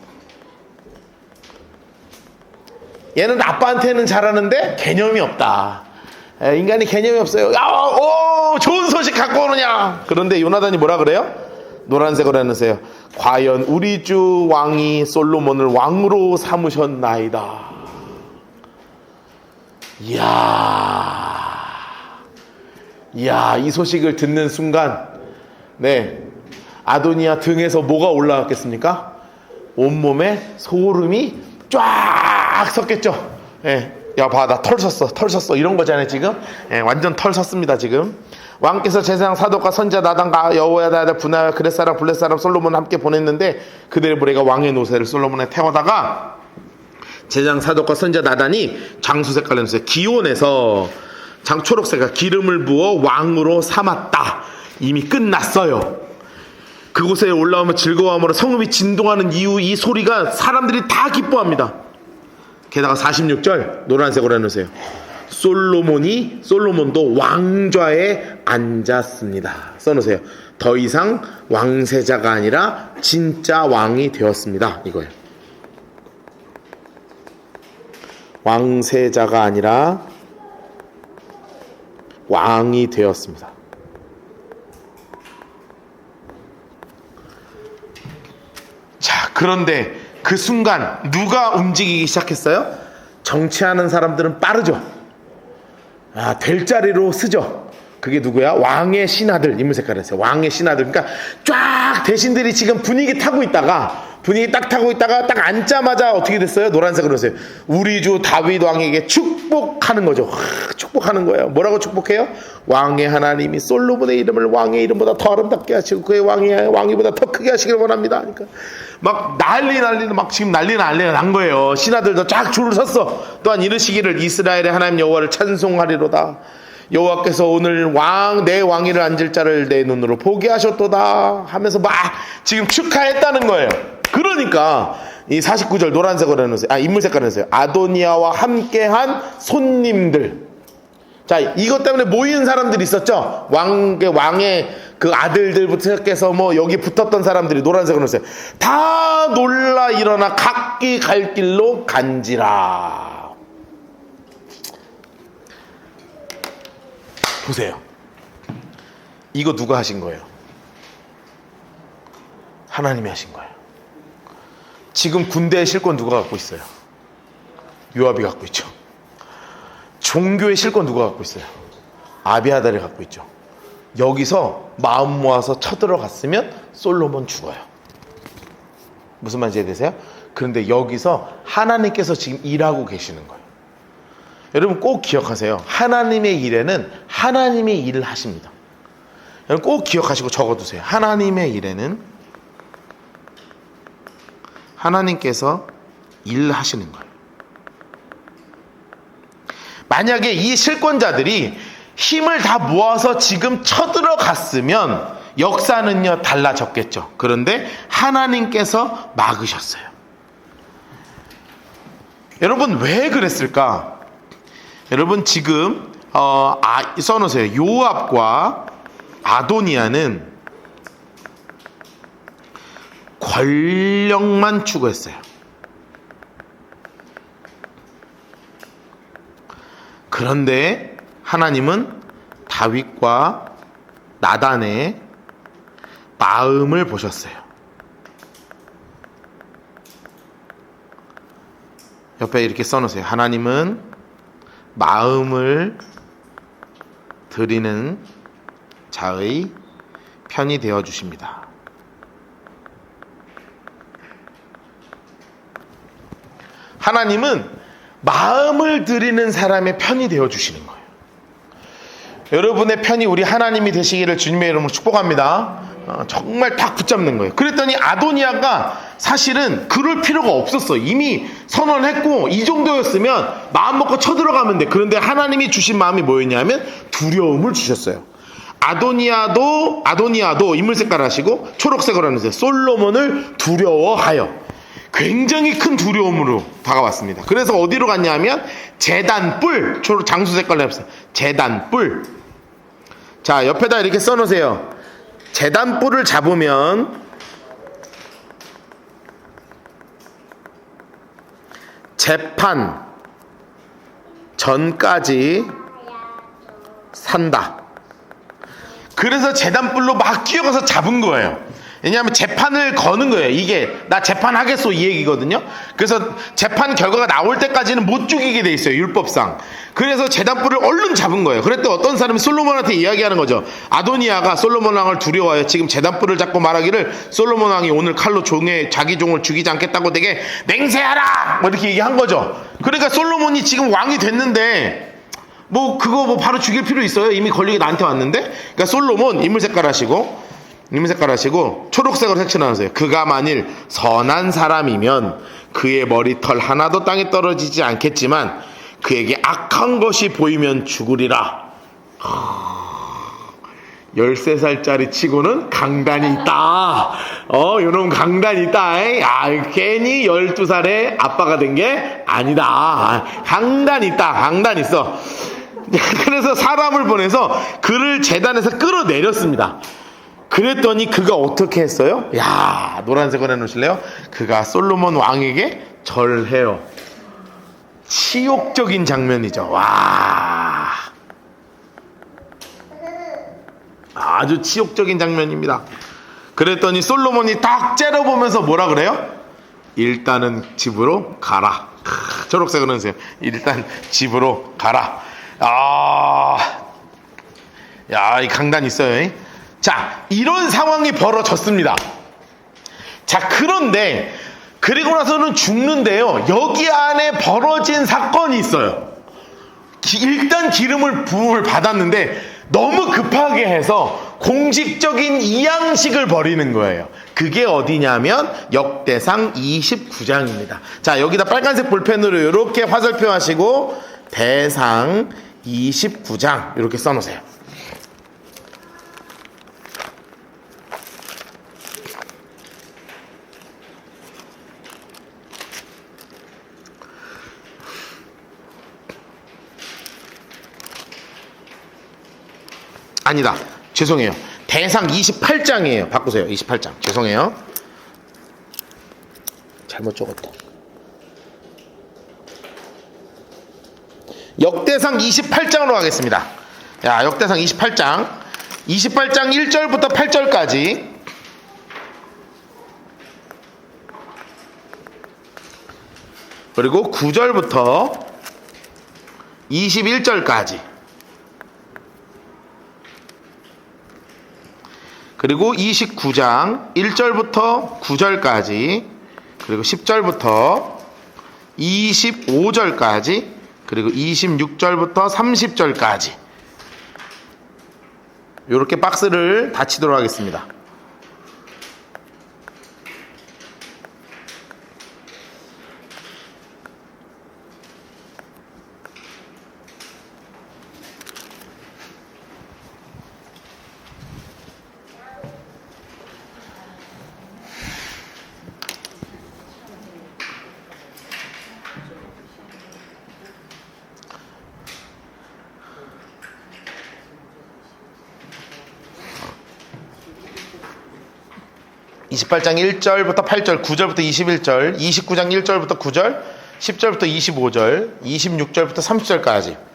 얘는 아빠한테는 잘하는데 개념이 없다. 인간이 개념이 없어요. 좋은 소식 갖고 오느냐? 그런데 요나단이 뭐라 그래요? 노란색으로 해놓으세요. 과연 우리 주 왕이 솔로몬을 왕으로 삼으셨나이다. 이야, 이 소식을 듣는 순간 네, 아도니아 등에서 뭐가 올라왔겠습니까? 온몸에 소름이 쫙 섰겠죠. 예, 야, 봐, 나 털 섰어 이런 거잖아요 지금. 예, 완전 털 섰습니다 지금. 왕께서 제사장 사독과 선지자 나단과 여호야다 분하야 그렛사람 블렛사람 솔로몬을 함께 보냈는데 그들의 무리가 왕의 노새를 솔로몬에 태워다가 제사장 사독과 선지자 나단이 장수 색깔 냄새 기온에서 초록색깔 기름을 부어 왕으로 삼았다. 이미 끝났어요. 그곳에 올라오면 즐거워함으로 성읍이 진동하는 이후 이 소리가 사람들이 다 기뻐합니다. 게다가 46절 노란색으로 해놓으세요. 솔로몬도 왕좌에 앉았습니다. 써놓으세요. 더 이상 왕세자가 아니라 진짜 왕이 되었습니다. 이거예요. 왕세자가 아니라 왕이 되었습니다. 자, 그런데 그 순간 누가 움직이기 시작했어요? 정치하는 사람들은 빠르죠. 될 자리로 쓰죠. 그게 누구야? 왕의 신하들. 인물 색깔이었어요. 왕의 신하들. 그러니까 쫙 대신들이 지금 분위기 딱 타고 있다가 딱 앉자마자 어떻게 됐어요? 노란색으로 했어요. 우리 주 다윗 왕에게 축복하는 거죠. 축복하는 거예요. 뭐라고 축복해요? 왕의 하나님이 솔로몬의 이름을 왕의 이름보다 더 아름답게 하시고 그의 왕위보다 더 크게 하시길 원합니다. 그러니까 막 지금 난리가 난 거예요. 신하들도 쫙 줄을 섰어. 또한 이르시기를 이스라엘의 하나님 여호와를 찬송하리로다. 여호와께서 오늘 내 왕위를 앉을 자를 내 눈으로 보게 하셨도다 하면서 막 지금 축하했다는 거예요. 그러니까 이 49절 노란색으로 해놓으세요. 인물 색깔을 해놓으세요. 아도니아와 함께한 손님들. 자, 이것 때문에 모인 사람들이 있었죠. 왕의 그 아들들부터 시작해서 여기 붙었던 사람들이 노란색으로 해놓으세요. 다 놀라 일어나 각기 갈 길로 간지라. 보세요. 이거 누가 하신 거예요? 하나님이 하신 거예요. 지금 군대의 실권 누가 갖고 있어요? 요압이 갖고 있죠. 종교의 실권 누가 갖고 있어요? 아비아달이 갖고 있죠. 여기서 마음 모아서 쳐들어갔으면 솔로몬 죽어요. 무슨 말인지 이해되세요? 그런데 여기서 하나님께서 지금 일하고 계시는 거예요. 여러분 꼭 기억하세요. 하나님의 일에는 하나님의 일을 하십니다. 여러분 꼭 기억하시고 적어두세요. 하나님의 일에는 하나님께서 일하시는 거예요. 만약에 이 실권자들이 힘을 다 모아서 지금 쳐들어갔으면 역사는요 달라졌겠죠. 그런데 하나님께서 막으셨어요. 여러분 왜 그랬을까? 여러분 지금 써놓으세요. 요압과 아도니아는 권력만 추구했어요. 그런데 하나님은 다윗과 나단의 마음을 보셨어요. 옆에 이렇게 써놓으세요. 하나님은 마음을 드리는 자의 편이 되어 주십니다. 하나님은 마음을 드리는 사람의 편이 되어 주시는 거예요. 여러분의 편이 우리 하나님이 되시기를 주님의 이름으로 축복합니다. 정말 딱 붙잡는 거예요. 그랬더니 아도니아가 사실은 그럴 필요가 없었어. 이미 선언했고 이 정도였으면 마음 먹고 쳐들어가면 돼. 그런데 하나님이 주신 마음이 뭐였냐면 두려움을 주셨어요. 아도니아도 인물 색깔 하시고 초록색으로 하는데 솔로몬을 두려워하여 굉장히 큰 두려움으로 다가왔습니다. 그래서 어디로 갔냐면 제단뿔, 장수 색깔로 해봤어요. 제단뿔. 자, 옆에다 이렇게 써놓으세요. 제단뿔을 잡으면 재판 전까지 산다. 그래서 제단뿔로 막 끼어가서 잡은 거예요. 왜냐하면 재판을 거는 거예요. 이게 나 재판하겠소 이 얘기거든요. 그래서 재판 결과가 나올 때까지는 못 죽이게 돼 있어요, 율법상. 그래서 제단불을 얼른 잡은 거예요. 그랬더니 어떤 사람이 솔로몬한테 이야기하는 거죠. 아도니아가 솔로몬 왕을 두려워하여 지금 제단불을 잡고 말하기를 솔로몬 왕이 오늘 칼로 자기 종을 죽이지 않겠다고 되게 맹세하라 뭐 이렇게 얘기한 거죠. 그러니까 솔로몬이 지금 왕이 됐는데 뭐 그거 뭐 바로 죽일 필요 있어요? 이미 권력이 나한테 왔는데. 그러니까 솔로몬 인물 색깔 하시고 초록색으로 색칠하세요. 그가 만일 선한 사람이면 그의 머리털 하나도 땅에 떨어지지 않겠지만 그에게 악한 것이 보이면 죽으리라. 13살짜리 치고는 강단이 있다. 요놈 강단이 있다. 괜히 12살에 아빠가 된 게 아니다. 강단이 있다. 강단 있어. 그래서 사람을 보내서 그를 제단에서 끌어내렸습니다. 그랬더니 그가 어떻게 했어요? 야, 노란색으로 해놓으실래요? 그가 솔로몬 왕에게 절해요. 치욕적인 장면이죠. 와, 아주 치욕적인 장면입니다. 그랬더니 솔로몬이 딱 째려보면서 뭐라 그래요? 일단은 집으로 가라. 초록색으로 해주세요. 일단 집으로 가라. 야, 이 강단 있어요. 자, 이런 상황이 벌어졌습니다. 자, 그런데 그리고 나서는 죽는데요, 여기 안에 벌어진 사건이 있어요. 일단 부음을 받았는데 너무 급하게 해서 공식적인 이양식을 벌이는 거예요. 그게 어디냐면 역대상 29장입니다. 자, 여기다 빨간색 볼펜으로 이렇게 화살표 하시고 대상 29장 이렇게 써놓으세요. 아니다, 죄송해요. 대상 28장이에요. 바꾸세요. 28장. 죄송해요. 잘못 적었다. 역대상 28장으로 가겠습니다. 야, 역대상 28장 1절부터 8절까지. 그리고 9절부터 21절까지. 그리고 29장 1절부터 9절까지. 그리고 10절부터 25절까지. 그리고 26절부터 30절까지. 이렇게 박스를 닫히도록 하겠습니다. (28장) 1절부터 8절, 9절부터 21절, 29장 1절부터 9절, 10절부터 25절, 26절부터 30절까지.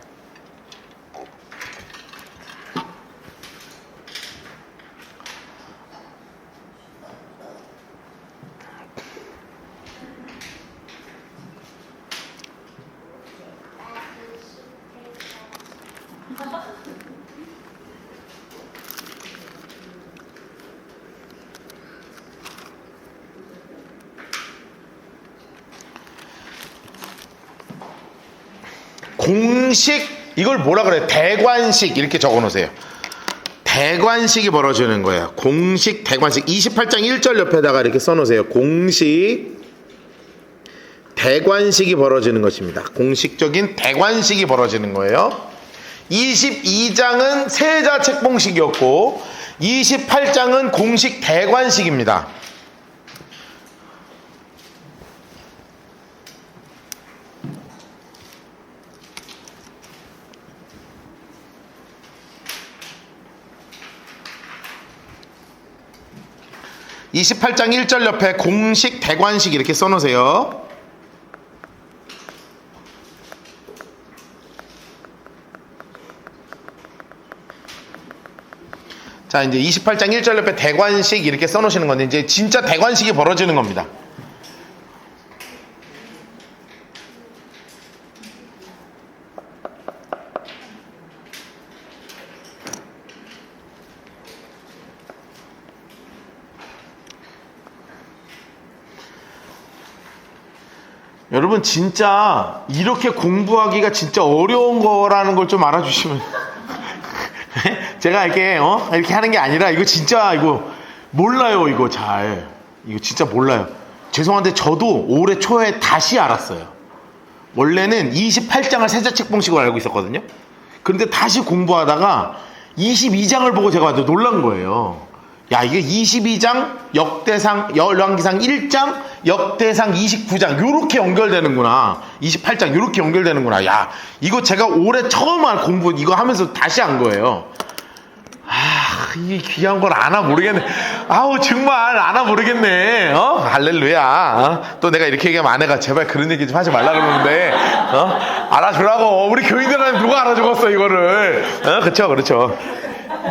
공식, 이걸 뭐라 그래요? 대관식 이렇게 적어 놓으세요. 대관식이 벌어지는 거예요. 공식 대관식. 28장 1절 옆에다가 이렇게 써 놓으세요. 공식 대관식이 벌어지는 것입니다. 공식적인 대관식이 벌어지는 거예요. 22장은 세자 책봉식이었고 28장은 공식 대관식입니다. (28장 1절) 옆에 공식 대관식 이렇게 써놓으세요. 자, 이제 28장 1절 옆에 대관식 이렇게 써놓으시는 건데, 이제 진짜 대관식이 벌어지는 겁니다. 여러분, 진짜 이렇게 공부하기가 진짜 어려운 거라는 걸 좀 알아주시면 제가 이렇게 이렇게 하는 게 아니라 이거 진짜 이거 몰라요. 이거 진짜 몰라요. 죄송한데 저도 올해 초에 다시 알았어요. 원래는 28장을 세자책 봉식으로 알고 있었거든요. 그런데 다시 공부하다가 22장을 보고 제가 완전 놀란 거예요. 야, 이게 22장, 역대상, 열왕기상 1장, 역대상 29장 요렇게 연결되는구나. 28장 요렇게 연결되는구나. 야, 이거 제가 올해 처음 공부 이거 하면서 다시 한 거예요. 이 귀한 걸 아나 모르겠네. 정말 아나 모르겠네. 할렐루야. 또 내가 이렇게 얘기하면 아내가 제발 그런 얘기 좀 하지 말라 그러는데, 알아주라고. 우리 교인들한테 누가 알아주겠어, 이거를. 그렇죠.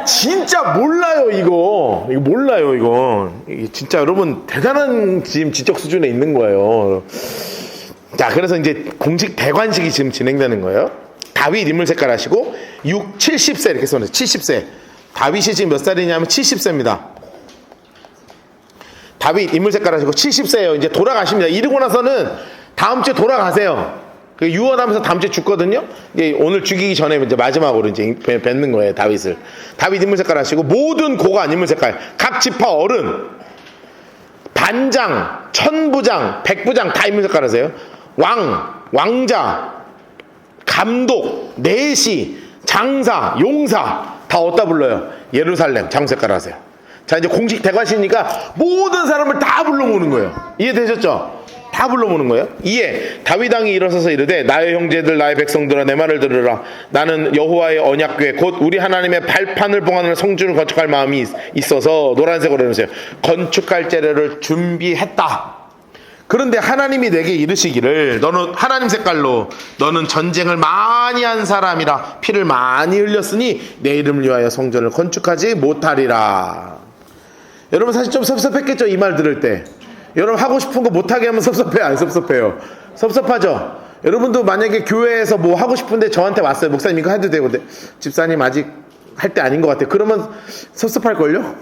진짜 몰라요, 이거 몰라요, 이거. 진짜 여러분 대단한 지금 지적 수준에 있는 거예요. 자, 그래서 이제 공식 대관식이 지금 진행되는 거예요. 다윗 인물 색깔 하시고 6, 70세 이렇게 써놓으세요. 70세. 다윗이 지금 몇 살이냐면 70세입니다. 다윗 인물 색깔 하시고 70세예요. 이제 돌아가십니다. 이러고 나서는 다음 주에 돌아가세요. 유언하면서 다음 주에 죽거든요. 오늘 죽이기 전에 이제 마지막으로 이제 뵙는 거예요, 다윗을. 다윗 인물 색깔 하시고 모든 고관 인물 색깔, 각 지파 어른, 반장, 천부장, 백부장 다 인물 색깔 하세요. 왕자, 감독, 내시, 장사, 용사 다 어디다 불러요? 예루살렘 장수 색깔 하세요. 자, 이제 공식 대관식이니까 모든 사람을 다 불러모으는 거예요. 이해되셨죠? 다 불러보는 거예요. 이에 다윗 왕이 일어서서 이르되 나의 형제들 나의 백성들아 내 말을 들으라. 나는 여호와의 언약궤 곧 우리 하나님의 발판을 봉하는 성전을 건축할 마음이 있어서 노란색으로 해놓으세요. 건축할 재료를 준비했다. 그런데 하나님이 내게 이르시기를 너는 하나님 색깔로 너는 전쟁을 많이 한 사람이라 피를 많이 흘렸으니 내 이름을 위하여 성전을 건축하지 못하리라. 여러분 사실 좀 섭섭했겠죠, 이 말 들을 때. 여러분 하고 싶은 거 못하게 하면 섭섭해요, 안 섭섭해요? 섭섭하죠? 여러분도 만약에 교회에서 뭐 하고 싶은데 저한테 왔어요. 목사님 이거 해도 되고, 근데 집사님 아직 할 때 아닌 것 같아요. 그러면 섭섭할걸요?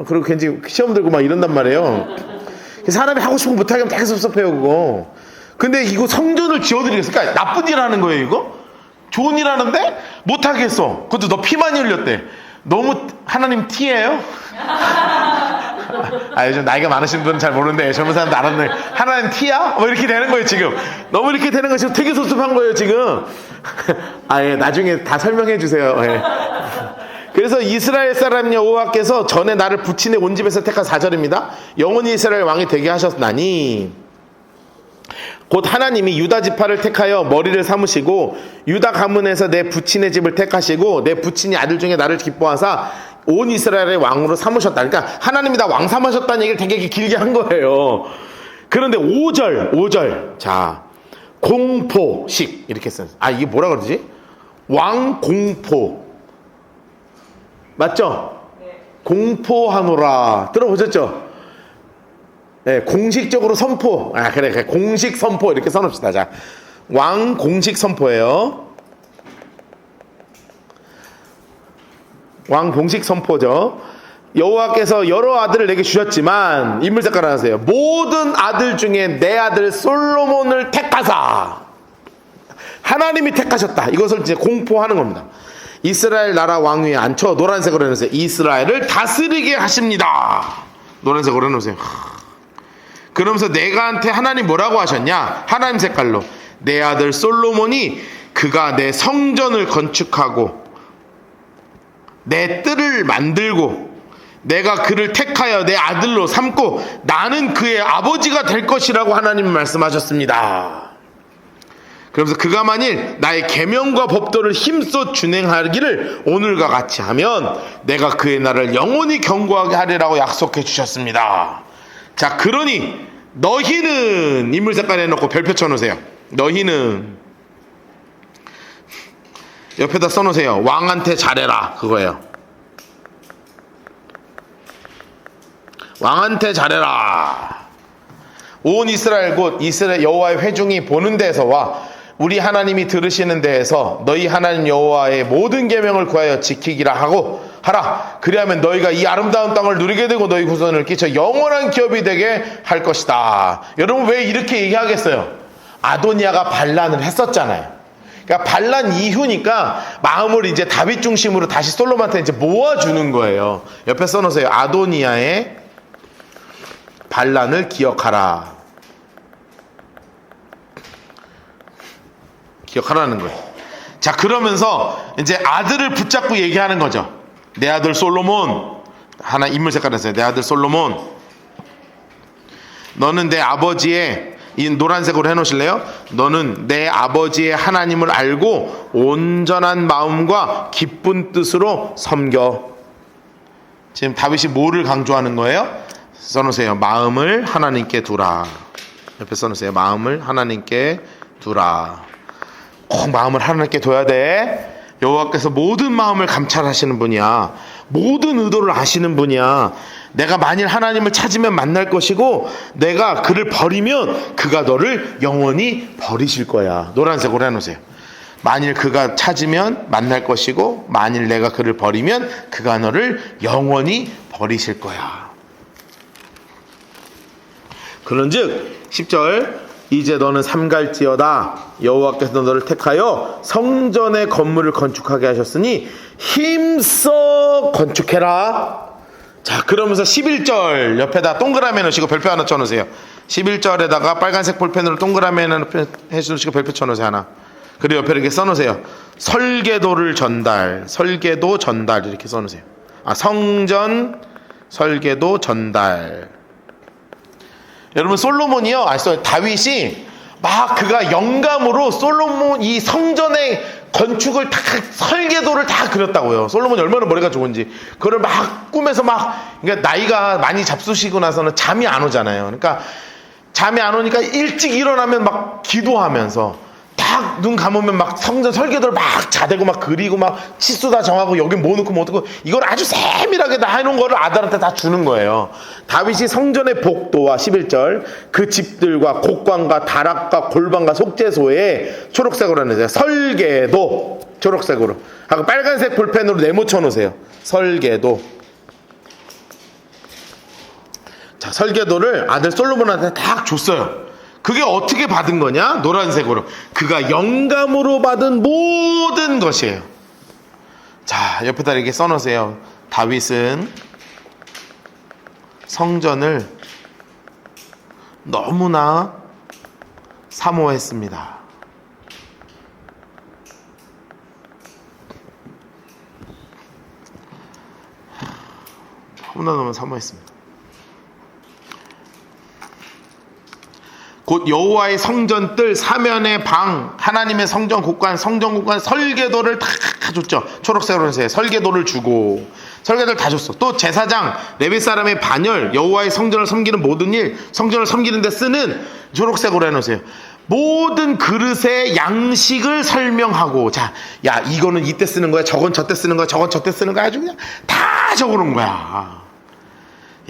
그리고 괜히 시험 들고 막 이런단 말이에요. 사람이 하고 싶은 거 못하게 하면 되게 섭섭해요, 그거. 근데 이거 성전을 지어드리겠어. 그러니까 나쁜 일 하는 거예요, 이거? 좋은 일 하는데 못하게 했어. 그것도 너 피 많이 흘렸대. 너무 하나님 티예요? 요즘 나이가 많으신 분은 잘 모르는데 젊은 사람도 알았네. 하나님 티야? 뭐 이렇게 되는 거예요, 지금. 너무 이렇게 되는 거 지금 되게 섭섭한 거예요, 지금. 나중에 다 설명해 주세요. 그래서 이스라엘 사람 여호와께서 전에 나를 부친의 온 집에서 택한 4절입니다. 영원히 이스라엘 왕이 되게 하셨나니 곧 하나님이 유다 지파를 택하여 머리를 삼으시고 유다 가문에서 내 부친의 집을 택하시고 내 부친이 아들 중에 나를 기뻐하사 온 이스라엘의 왕으로 삼으셨다. 그러니까 하나님이 다 왕 삼으셨다는 얘기를 되게 길게 한 거예요. 그런데 5절 자, 공포식 이렇게 써요. 이게 뭐라 그러지? 왕공포 맞죠? 네. 공포하노라 들어보셨죠? 네, 공식적으로 선포. 그래. 공식 선포 이렇게 써놓읍시다. 자, 왕 공식 선포예요. 왕 공식 선포죠. 여호와께서 여러 아들을 내게 주셨지만 인물 색깔 하세요. 모든 아들 중에 내 아들 솔로몬을 택하사. 하나님이 택하셨다. 이것을 이제 공포하는 겁니다. 이스라엘 나라 왕 위에 앉혀 노란색으로 해놓으세요. 이스라엘을 다스리게 하십니다. 노란색으로 해놓으세요. 그러면서 내가한테 하나님 뭐라고 하셨냐? 하나님 색깔로 내 아들 솔로몬이 그가 내 성전을 건축하고 내 뜰을 만들고 내가 그를 택하여 내 아들로 삼고 나는 그의 아버지가 될 것이라고 하나님은 말씀하셨습니다. 그러면서 그가 만일 나의 계명과 법도를 힘써 준행하기를 오늘과 같이 하면 내가 그의 나를 영원히 견고하게 하리라고 약속해 주셨습니다. 자, 그러니 너희는 인물 색깔 해놓고 별표 쳐놓으세요. 너희는 옆에다 써놓으세요. 왕한테 잘해라, 그거예요. 왕한테 잘해라. 온 이스라엘 곧 이스라엘 여호와의 회중이 보는 데에서와 우리 하나님이 들으시는 데에서 너희 하나님 여호와의 모든 계명을 구하여 지키기라 하고 하라. 그리하면 너희가 이 아름다운 땅을 누리게 되고 너희 후손을 끼쳐 영원한 기업이 되게 할 것이다. 여러분 왜 이렇게 얘기하겠어요? 아도니아가 반란을 했었잖아요. 그러니까 반란 이후니까 마음을 이제 다윗 중심으로 다시 솔로몬한테 이제 모아주는 거예요. 옆에 써놓으세요. 아도니아의 반란을 기억하라. 기억하라는 거예요. 자, 그러면서 이제 아들을 붙잡고 얘기하는 거죠. 내 아들 솔로몬, 하나 인물 색깔 했어요. 내 아들 솔로몬, 너는 내 아버지의, 이 노란색으로 해놓으실래요? 너는 내 아버지의 하나님을 알고 온전한 마음과 기쁜 뜻으로 섬겨. 지금 다윗이 뭐를 강조하는 거예요? 써놓으세요. 마음을 하나님께 두라. 옆에 써놓으세요. 마음을 하나님께 두라. 꼭 마음을 하나님께 둬야 돼. 여호와께서 모든 마음을 감찰하시는 분이야. 모든 의도를 아시는 분이야. 내가 만일 하나님을 찾으면 만날 것이고 내가 그를 버리면 그가 너를 영원히 버리실 거야. 노란색으로 해놓으세요. 만일 그가 찾으면 만날 것이고 만일 내가 그를 버리면 그가 너를 영원히 버리실 거야. 그런즉 10절 이제 너는 삼갈지어다. 여호와께서 너를 택하여 성전의 건물을 건축하게 하셨으니 힘써 건축해라. 자, 그러면서 11절 옆에다 동그라미 넣으시고 별표 하나 쳐놓으세요. 11절에다가 빨간색 볼펜으로 동그라미 하나 해주시고 별표 쳐놓으세요. 하나. 그리고 옆에 이렇게 써놓으세요. 설계도를 전달, 설계도 전달 이렇게 써놓으세요. 성전 설계도 전달. 여러분 솔로몬이요, 다윗이 막 그가 영감으로 솔로몬 이 성전의 건축을 다 설계도를 다 그렸다고요. 솔로몬이 얼마나 머리가 좋은지 그걸 막 꿈에서 막, 그러니까 나이가 많이 잡수시고 나서는 잠이 안 오잖아요. 그러니까 잠이 안 오니까 일찍 일어나면 막 기도하면서 딱 눈 감으면 막 성전 설계도를 막 자대고 막 그리고 막 치수 다 정하고 여기 뭐 넣고 뭐 넣고 이걸 아주 세밀하게 다 해놓은 거를 아들한테 다 주는 거예요. 다윗이 성전의 복도와 11절 그 집들과 곡관과 다락과 골방과 속죄소에 초록색으로 하는 설계도 초록색으로 하고 빨간색 볼펜으로 네모쳐 놓으세요. 설계도. 자, 설계도를 아들 솔로몬한테 딱 줬어요. 그게 어떻게 받은 거냐? 노란색으로. 그가 영감으로 받은 모든 것이에요. 자, 옆에다 이렇게 써놓으세요. 다윗은 성전을 너무나 사모했습니다. 너무나 사모했습니다. 곧 여호와의 성전뜰 사면의 방 하나님의 성전 곳간 설계도를 다 줬죠. 초록색으로 해서 설계도를 주고 설계도를 다 줬어. 또 제사장 레위 사람의 반열 여호와의 성전을 섬기는 모든 일 성전을 섬기는 데 쓰는 초록색으로 해놓으세요. 모든 그릇의 양식을 설명하고 자, 야 이거는 이때 쓰는 거야, 저건 저때 쓰는 거야, 저건 저때 쓰는 거야, 아주 그냥 다 적어놓은 거야.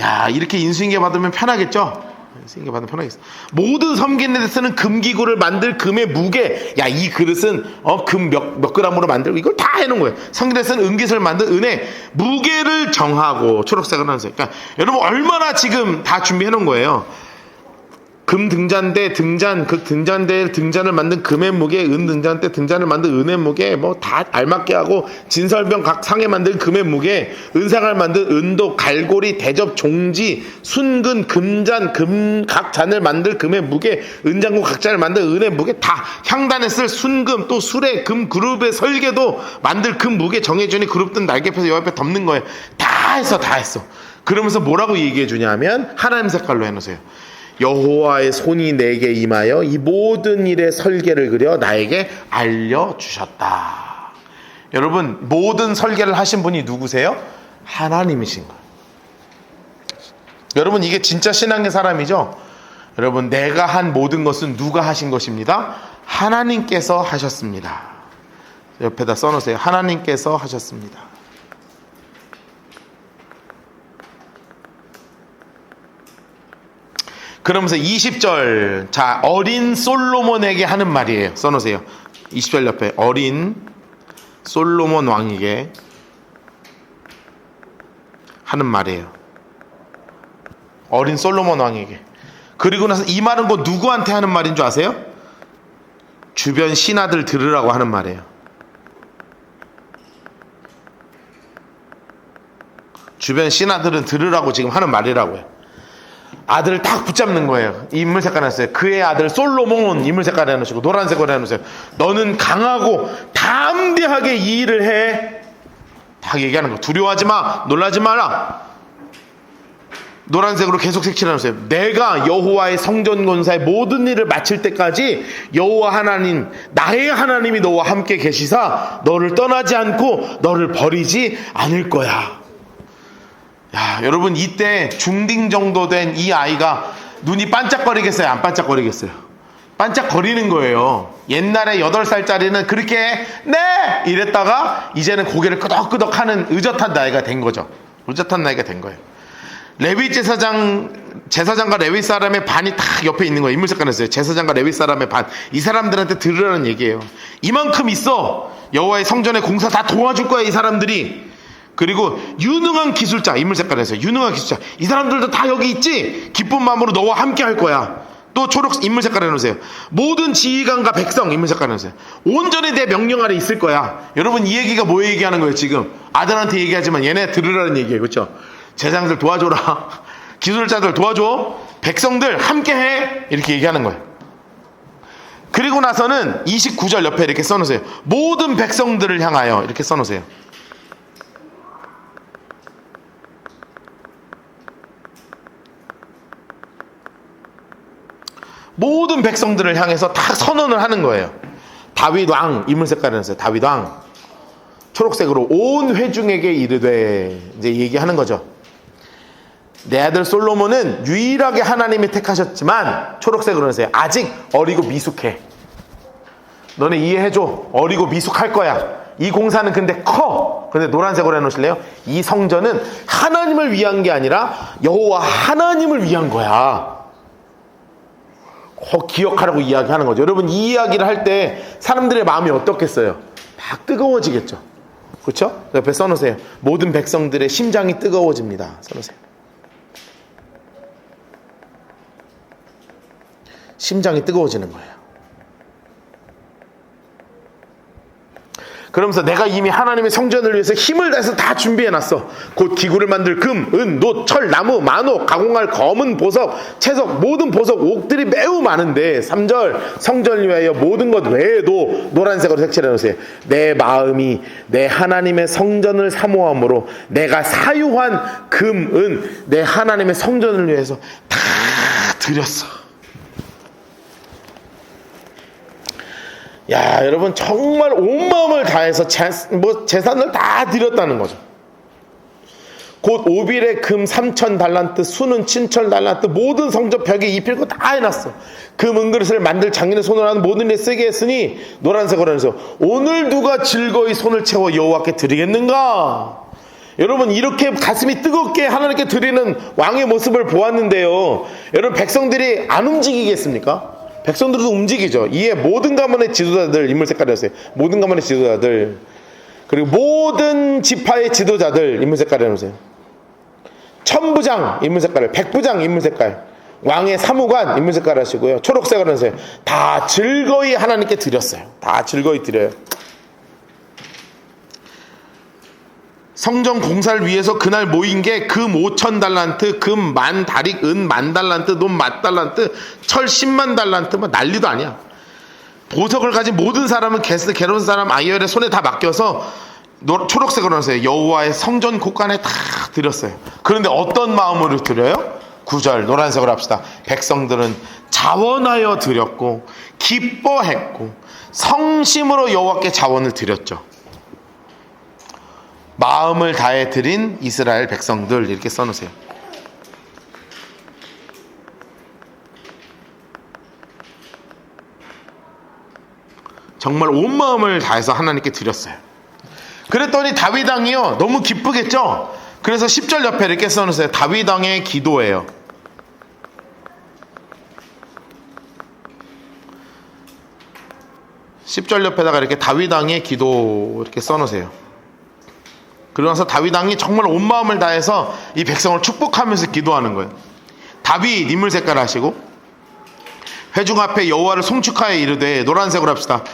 야, 이렇게 인수인계 받으면 편하겠죠? 인수인계 받으면 편하겠어. 모든 섬기는 데 쓰는 금기구를 만들 금의 무게, 야 이 그릇은 금 몇 그램으로 만들고 이걸 다 해놓은 거예요. 섬기는 데 쓰는 은깃을 만든 은의 무게를 정하고 초록색을 하면서. 그러니까 여러분 얼마나 지금 다 준비해놓은 거예요. 금 등잔대 등잔 그 등잔대 등잔을 만든 금의 무게, 은 등잔대 등잔을 만든 은의 무게, 뭐 다 알맞게 하고 진설병 각 상에 만든 금의 무게, 은상을 만든 은도, 갈고리, 대접, 종지, 순근, 금잔, 금 각 잔을 만들 금의 무게, 은장구 각 잔을 만든 은의 무게, 다 향단에 쓸 순금, 또 수레 금 그룹의 설계도 만들 금 무게 정해주니 그룹든 날개펴서 여 앞에 덮는 거예요. 다 했어. 그러면서 뭐라고 얘기해 주냐면 하나님 색깔로 해놓으세요. 여호와의 손이 내게 임하여 이 모든 일의 설계를 그려 나에게 알려주셨다. 여러분 모든 설계를 하신 분이 누구세요? 하나님이신 거예요. 여러분 이게 진짜 신앙의 사람이죠? 여러분 내가 한 모든 것은 누가 하신 것입니다? 하나님께서 하셨습니다. 옆에다 써놓으세요. 하나님께서 하셨습니다. 그러면서 20절, 자, 어린 솔로몬에게 하는 말이에요. 써놓으세요. 20절 옆에 어린 솔로몬 왕에게 하는 말이에요. 어린 솔로몬 왕에게. 그리고 나서 이 말은 곧 누구한테 하는 말인 줄 아세요? 주변 신하들 들으라고 하는 말이에요. 주변 신하들은 들으라고 지금 하는 말이라고요. 아들을 딱 붙잡는 거예요. 이 인물 색깔 해놨어요. 그의 아들 솔로몬 인물 색깔 해놓으시고 노란색으로 해놓으세요. 너는 강하고 담대하게 이 일을 해. 다 얘기하는 거. 두려워하지 마. 놀라지 마라. 노란색으로 계속 색칠해놓으세요. 내가 여호와의 성전 건사의 모든 일을 마칠 때까지 여호와 하나님, 나의 하나님이 너와 함께 계시사 너를 떠나지 않고 너를 버리지 않을 거야. 야, 여러분, 이때 중딩 정도 된 이 아이가 눈이 반짝거리겠어요? 안 반짝거리겠어요? 반짝거리는 거예요. 옛날에 8살짜리는 그렇게 네! 이랬다가 이제는 고개를 끄덕끄덕 하는 의젓한 나이가 된 거죠. 의젓한 나이가 된 거예요. 레위 제사장과 레위 사람의 반이 딱 옆에 있는 거예요. 인물 색깔이었어요. 제사장과 레위 사람의 반. 이 사람들한테 들으라는 얘기예요. 이만큼 있어. 여호와의 성전의 공사 다 도와줄 거야, 이 사람들이. 그리고 유능한 기술자, 인물 색깔에서 유능한 기술자, 이 사람들도 다 여기 있지. 기쁜 마음으로 너와 함께 할 거야. 또 초록 인물 색깔 해놓으세요. 모든 지휘관과 백성 인물 색깔 해놓으세요. 온전히 내 명령 아래 있을 거야. 여러분, 이 얘기가 뭐 얘기하는 거예요? 지금 아들한테 얘기하지만 얘네 들으라는 얘기예요. 그렇죠? 제사장들 도와줘라. 기술자들 도와줘. 백성들 함께해. 이렇게 얘기하는 거예요. 그리고 나서는 29절 옆에 이렇게 써놓으세요. 모든 백성들을 향하여 이렇게 써놓으세요. 모든 백성들을 향해서 다 선언을 하는 거예요. 다윗 왕 인물 색깔을 했어요. 다윗 왕 초록색으로 온 회중에게 이르되, 이제 얘기하는 거죠. 내 아들 솔로몬은 유일하게 하나님이 택하셨지만, 초록색으로 했어요. 아직 어리고 미숙해. 너네 이해해줘. 어리고 미숙할 거야. 이 공사는 근데 커. 근데 노란색으로 해놓으실래요? 이 성전은 하나님을 위한 게 아니라 여호와 하나님을 위한 거야. 기억하라고 이야기하는 거죠. 여러분, 이 이야기를 할 때 사람들의 마음이 어떻겠어요? 막 뜨거워지겠죠. 그렇죠? 옆에 써놓으세요. 모든 백성들의 심장이 뜨거워집니다. 써놓으세요. 심장이 뜨거워지는 거예요. 그러면서 내가 이미 하나님의 성전을 위해서 힘을 다해서 다 준비해놨어. 곧 기구를 만들 금, 은, 놋, 철, 나무, 만옥, 가공할 검은 보석, 채석, 모든 보석, 옥들이 매우 많은데 3절 성전을 위하여 모든 것 외에도 노란색으로 색칠해놓으세요. 내 마음이 내 하나님의 성전을 사모함으로 내가 사유한 금, 은, 내 하나님의 성전을 위해서 다 드렸어. 야, 여러분, 정말 온 마음을 다해서 재산을 다 드렸다는 거죠. 곧 오빌의 금 3,000달란트, 수는 7,000달란트, 모든 성전 벽에 입힐 거 다 해놨어. 금 은그릇을 만들 장인의 손으로 하는 모든 일에 쓰게 했으니, 노란색으로 해서 오늘 누가 즐거이 손을 채워 여호와께 드리겠는가? 여러분, 이렇게 가슴이 뜨겁게 하나님께 드리는 왕의 모습을 보았는데요, 여러분, 백성들이 안 움직이겠습니까? 백성들도 움직이죠. 이에 모든 가문의 지도자들, 인물 색깔이었어요. 모든 가문의 지도자들, 그리고 모든 지파의 지도자들, 인물 색깔을 해놓으세요. 천부장, 인물 색깔을, 백부장, 인물 색깔, 왕의 사무관, 인물 색깔 하시고요. 초록색을 해놓으세요. 다 즐거이 하나님께 드렸어요. 다 즐거이 드려요. 성전 공사를 위해서 그날 모인 게 금 5,000달란트, 금 10,000다릭, 은 10,000달란트, 논 10,000달란트, 철 100,000달란트, 뭐 난리도 아니야. 보석을 가진 모든 사람은 게론 사람 아이열의 손에 다 맡겨서 초록색으로 해서 여호와의 성전 곳간에 다 드렸어요. 그런데 어떤 마음으로 드려요? 9절 노란색으로 합시다. 백성들은 자원하여 드렸고 기뻐했고 성심으로 여호와께 자원을 드렸죠. 마음을 다해 드린 이스라엘 백성들, 이렇게 써놓으세요. 정말 온 마음을 다해서 하나님께 드렸어요. 그랬더니 다윗 왕이요, 너무 기쁘겠죠. 그래서 10절 옆에 이렇게 써놓으세요. 다윗 왕의 기도예요. 10절 옆에다가 이렇게 다윗 왕의 기도 이렇게 써놓으세요. 그러면서 다윗 왕이 정말 온 마음을 다해서 이 백성을 축복하면서 기도하는 거예요. 다윗 인물 색깔 하시고 회중 앞에 여호와를 송축하여 이르되, 노란색으로 합시다.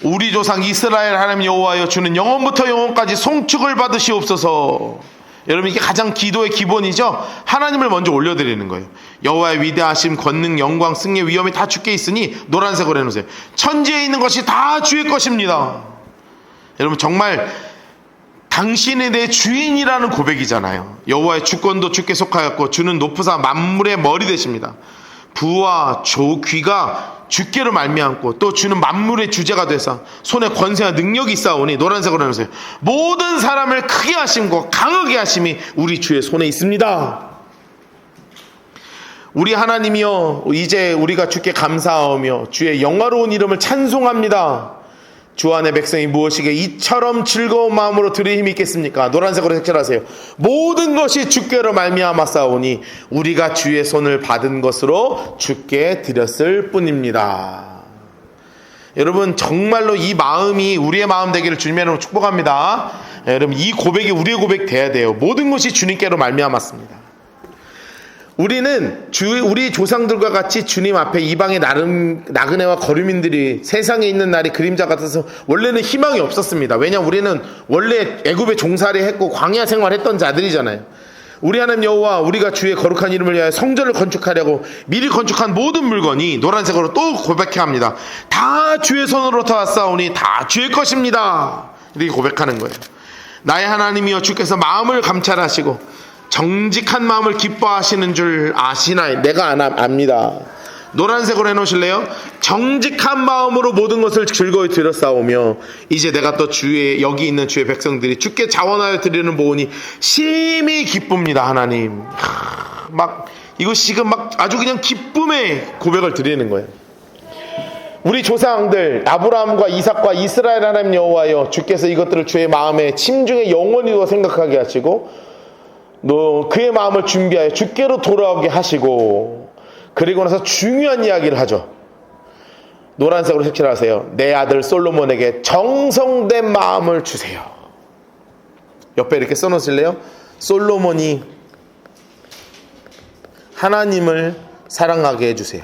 우리 조상 이스라엘 하나님 여호와여, 주는 영원부터 영원까지 송축을 받으시옵소서. 여러분, 이게 가장 기도의 기본이죠. 하나님을 먼저 올려드리는 거예요. 여호와의 위대하심, 권능, 영광, 승리, 위엄이 다 주께 있으니, 노란색으로 해놓으세요. 천지에 있는 것이 다 주의 것입니다. 여러분, 정말 당신이 내 주인이라는 고백이잖아요. 여호와의 주권도 주께 속하였고 주는 높으사 만물의 머리 되십니다. 부와 귀가 주께로 말미암고 또 주는 만물의 주제가 되사 손에 권세와 능력이 있사오니, 노란색으로 해놓으세요. 모든 사람을 크게 하심과 강하게 하심이 우리 주의 손에 있습니다. 우리 하나님이여, 이제 우리가 주께 감사하며 주의 영화로운 이름을 찬송합니다. 주 안의 백성이 무엇이게 이처럼 즐거운 마음으로 들을 힘이 있겠습니까? 노란색으로 색칠하세요. 모든 것이 주께로 말미암았사오니 우리가 주의 손을 받은 것으로 주께 드렸을 뿐입니다. 여러분, 정말로 이 마음이 우리의 마음 되기를 주님의 이름으로 축복합니다. 여러분, 이 고백이 우리의 고백 돼야 돼요. 모든 것이 주님께로 말미암았습니다. 우리는 우리 조상들과 같이 주님 앞에 이방의 나그네와 거류민들이 세상에 있는 날이 그림자 같아서 원래는 희망이 없었습니다. 왜냐하면 우리는 원래 애굽에 종살이 했고 광야 생활했던 자들이잖아요. 우리 하나님 여호와, 우리가 주의 거룩한 이름을 위하여 성전을 건축하려고 미리 건축한 모든 물건이, 노란색으로 또 고백해야 합니다. 다 주의 손으로부터 왔사오니 다 주의 것입니다. 이렇게 고백하는 거예요. 나의 하나님이여, 주께서 마음을 감찰하시고 정직한 마음을 기뻐하시는 줄 아시나이? 내가 압니다. 노란색으로 해놓으실래요? 정직한 마음으로 모든 것을 즐거이 드렸사오며 이제 내가 또 여기 있는 주의 백성들이 주께 자원하여 드리는 모으니 심히 기쁩니다. 하나님, 이거 지금 아주 그냥 기쁨의 고백을 드리는 거예요. 우리 조상들 아브라함과 이삭과 이스라엘 하나님 여호와여, 주께서 이것들을 주의 마음에 심중에 영원히 두어 생각하게 하시고 그의 마음을 준비하여 주께로 돌아오게 하시고, 그리고 나서 중요한 이야기를 하죠. 노란색으로 색칠하세요. 내 아들 솔로몬에게 정성된 마음을 주세요. 옆에 이렇게 써놓으실래요? 솔로몬이 하나님을 사랑하게 해주세요.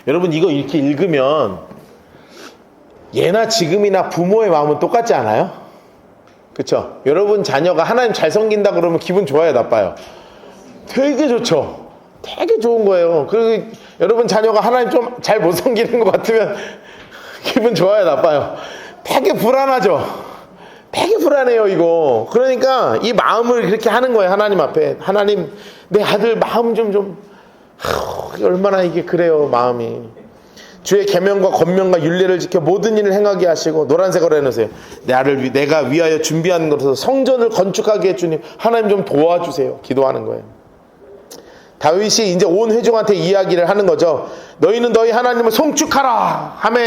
여러분, 이거 이렇게 읽으면 예나 지금이나 부모의 마음은 똑같지 않아요? 그쵸? 여러분 자녀가 하나님 잘 섬긴다 그러면 기분 좋아요, 나빠요? 되게 좋죠. 되게 좋은 거예요. 그리고 여러분 자녀가 하나님 좀 잘 못 섬기는 것 같으면 기분 좋아요, 나빠요? 되게 불안하죠. 되게 불안해요, 이거. 그러니까 이 마음을 그렇게 하는 거예요. 하나님 앞에. 하나님, 내 아들 마음 얼마나 이게 그래요, 마음이. 주의 계명과 권명과 율례를 지켜 모든 일을 행하게 하시고, 노란색으로 해놓으세요. 내가 위하여 준비한 것으로 성전을 건축하게 해주님, 하나님 좀 도와주세요. 기도하는 거예요. 다윗이 이제 온 회중한테 이야기를 하는 거죠. 너희는 너희 하나님을 송축하라 하며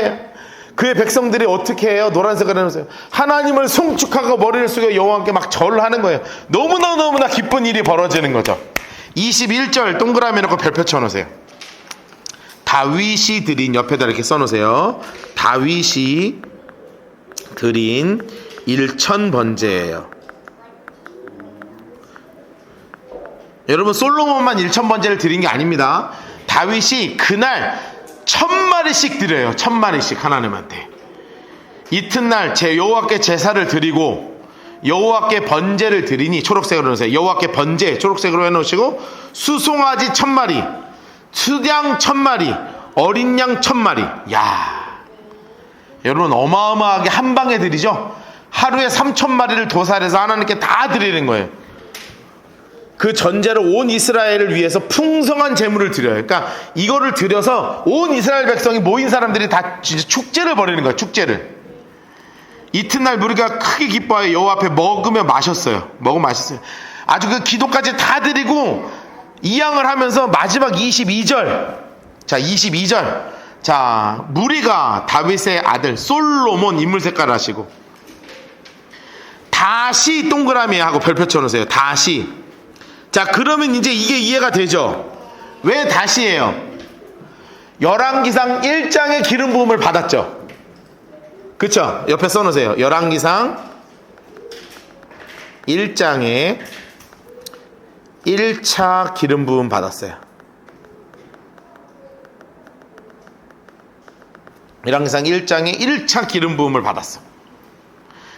그의 백성들이 어떻게 해요? 노란색으로 해놓으세요. 하나님을 송축하고 머리를 숙여 여호와께 막 절을 하는 거예요. 너무나 기쁜 일이 벌어지는 거죠. 21절 동그라미 놓고 별표 쳐놓으세요. 다윗이 드린, 옆에다 이렇게 써놓으세요. 다윗이 드린 1000번제예요. 여러분, 솔로몬만 1000번제를 드린 게 아닙니다. 다윗이 그날 1000마리씩 드려요. 1000마리씩 하나님한테. 이튿날 여호와께 제사를 드리고 여호와께 번제를 드리니, 초록색으로 해놓으세요. 여호와께 번제 초록색으로 해놓으시고, 수송아지 1000마리, 수양 1000마리, 어린 양 1000마리. 야, 여러분 어마어마하게 한 방에 드리죠. 하루에 3000마리를 도살해서 하나님께 다 드리는 거예요. 그 전제로 온 이스라엘을 위해서 풍성한 제물을 드려요. 그러니까 이거를 드려서 온 이스라엘 백성이 모인 사람들이 다 진짜 축제를 벌이는 거예요. 축제를. 이튿날 무리가 크게 기뻐하여 여호와 앞에 먹으며 마셨어요. 아주 그 기도까지 다 드리고 이양을 하면서 마지막 22절. 자, 22절. 자, 무리가 다윗의 아들 솔로몬 인물 색깔 하시고, 다시 동그라미 하고 별표 쳐놓으세요. 다시. 자, 그러면 이제 이게 이해가 되죠? 왜 다시예요? 열왕기상 1장의 기름 부음을 받았죠. 그쵸? 옆에 써놓으세요. 열왕기상 1장에 1차 기름 부음 받았어요. 열왕기상 1장에 1차 기름 부음을 받았어.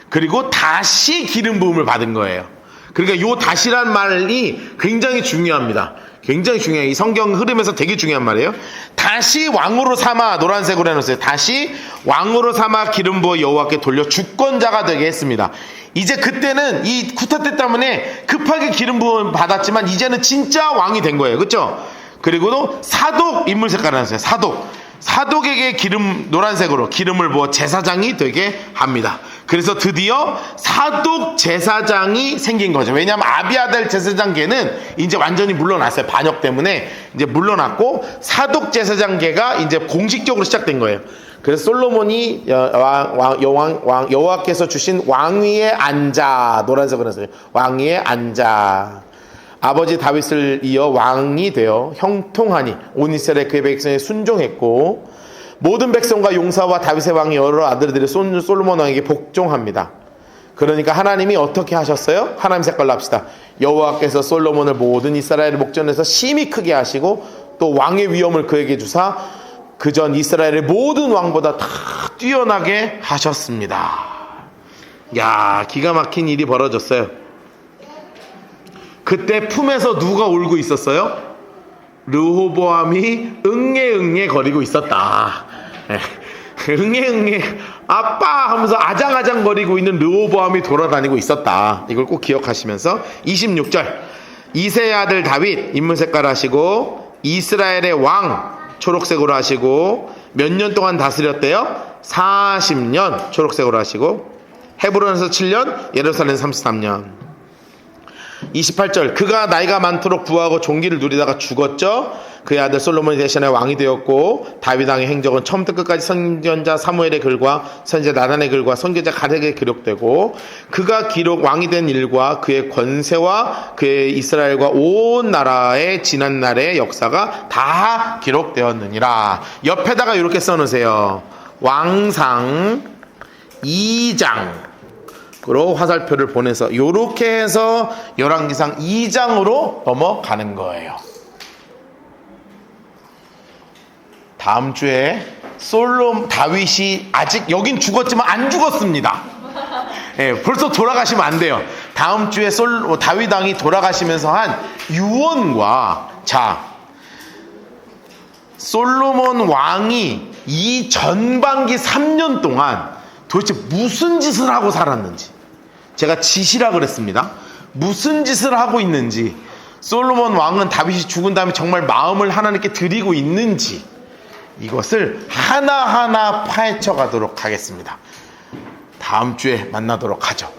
그리고 다시 기름 부음을 받은 거예요. 그러니까 요 다시란 말이 굉장히 중요합니다. 굉장히 중요해요. 이 성경 흐름에서 되게 중요한 말이에요. 다시 왕으로 삼아, 노란색으로 해놓으세요. 다시 왕으로 삼아 기름 부어 여호와께 돌려 주권자가 되게 했습니다. 이제 그때는 이 쿠타테 때문에 급하게 기름 부음 받았지만 이제는 진짜 왕이 된 거예요. 그렇죠? 그리고도 사독 인물 색깔을 해놨어요. 사독에게 기름, 노란색으로 기름을 부어 제사장이 되게 합니다. 그래서 드디어 사독 제사장이 생긴 거죠. 왜냐하면 아비아달 제사장계는 이제 완전히 물러났어요. 반역 때문에 이제 물러났고 사독 제사장계가 이제 공식적으로 시작된 거예요. 그래서 솔로몬이 여호와께서 주신 왕위에 앉아, 노란색으로 했어요. 왕위에 앉아. 아버지 다윗을 이어 왕이 되어 형통하니 온 이스라엘 그의 백성에 순종했고 모든 백성과 용사와 다윗의 왕의 여러 아들들이 솔로몬 왕에게 복종합니다. 그러니까 하나님이 어떻게 하셨어요? 하나님 색깔로 합시다. 여호와께서 솔로몬을 모든 이스라엘의 목전에서 심히 크게 하시고 또 왕의 위엄을 그에게 주사 그전 이스라엘의 모든 왕보다 다 뛰어나게 하셨습니다. 야, 기가 막힌 일이 벌어졌어요. 그때 품에서 누가 울고 있었어요? 르호보암이 응애 거리고 있었다. 응애 아빠 하면서 아장아장 거리고 있는 르호보암이 돌아다니고 있었다. 이걸 꼭 기억하시면서 26절 이새의 아들 다윗 인물 색깔 하시고 이스라엘의 왕 초록색으로 하시고 몇 년 동안 다스렸대요? 40년 초록색으로 하시고 헤브론에서 7년 예루살렘 33년 28절 그가 나이가 많도록 부하고 종기를 누리다가 죽었죠. 그의 아들 솔로몬이 대신에 왕이 되었고 다윗 왕의 행적은 처음부터 끝까지 선지자 사무엘의 글과 선지자 나단의 글과 선지자 가덱에 기록되고 그가 왕이 된 일과 그의 권세와 그의 이스라엘과 온 나라의 지난 날의 역사가 다 기록되었느니라. 옆에다가 이렇게 써놓으세요. 왕상 2장 으로 화살표를 보내서 이렇게 해서 열왕기상 2장으로 넘어가는 거예요. 다음 주에 다윗이 아직 여긴 죽었지만 안 죽었습니다. 예, 벌써 돌아가시면 안 돼요. 다음 주에 다윗 왕이 돌아가시면서 한 유언과 솔로몬 왕이 이 전반기 3년 동안 도대체 무슨 짓을 하고 살았는지 제가 짓이라 그랬습니다. 무슨 짓을 하고 있는지 솔로몬 왕은 다윗이 죽은 다음에 정말 마음을 하나님께 드리고 있는지 이것을 하나하나 파헤쳐 가도록 하겠습니다. 다음 주에 만나도록 하죠.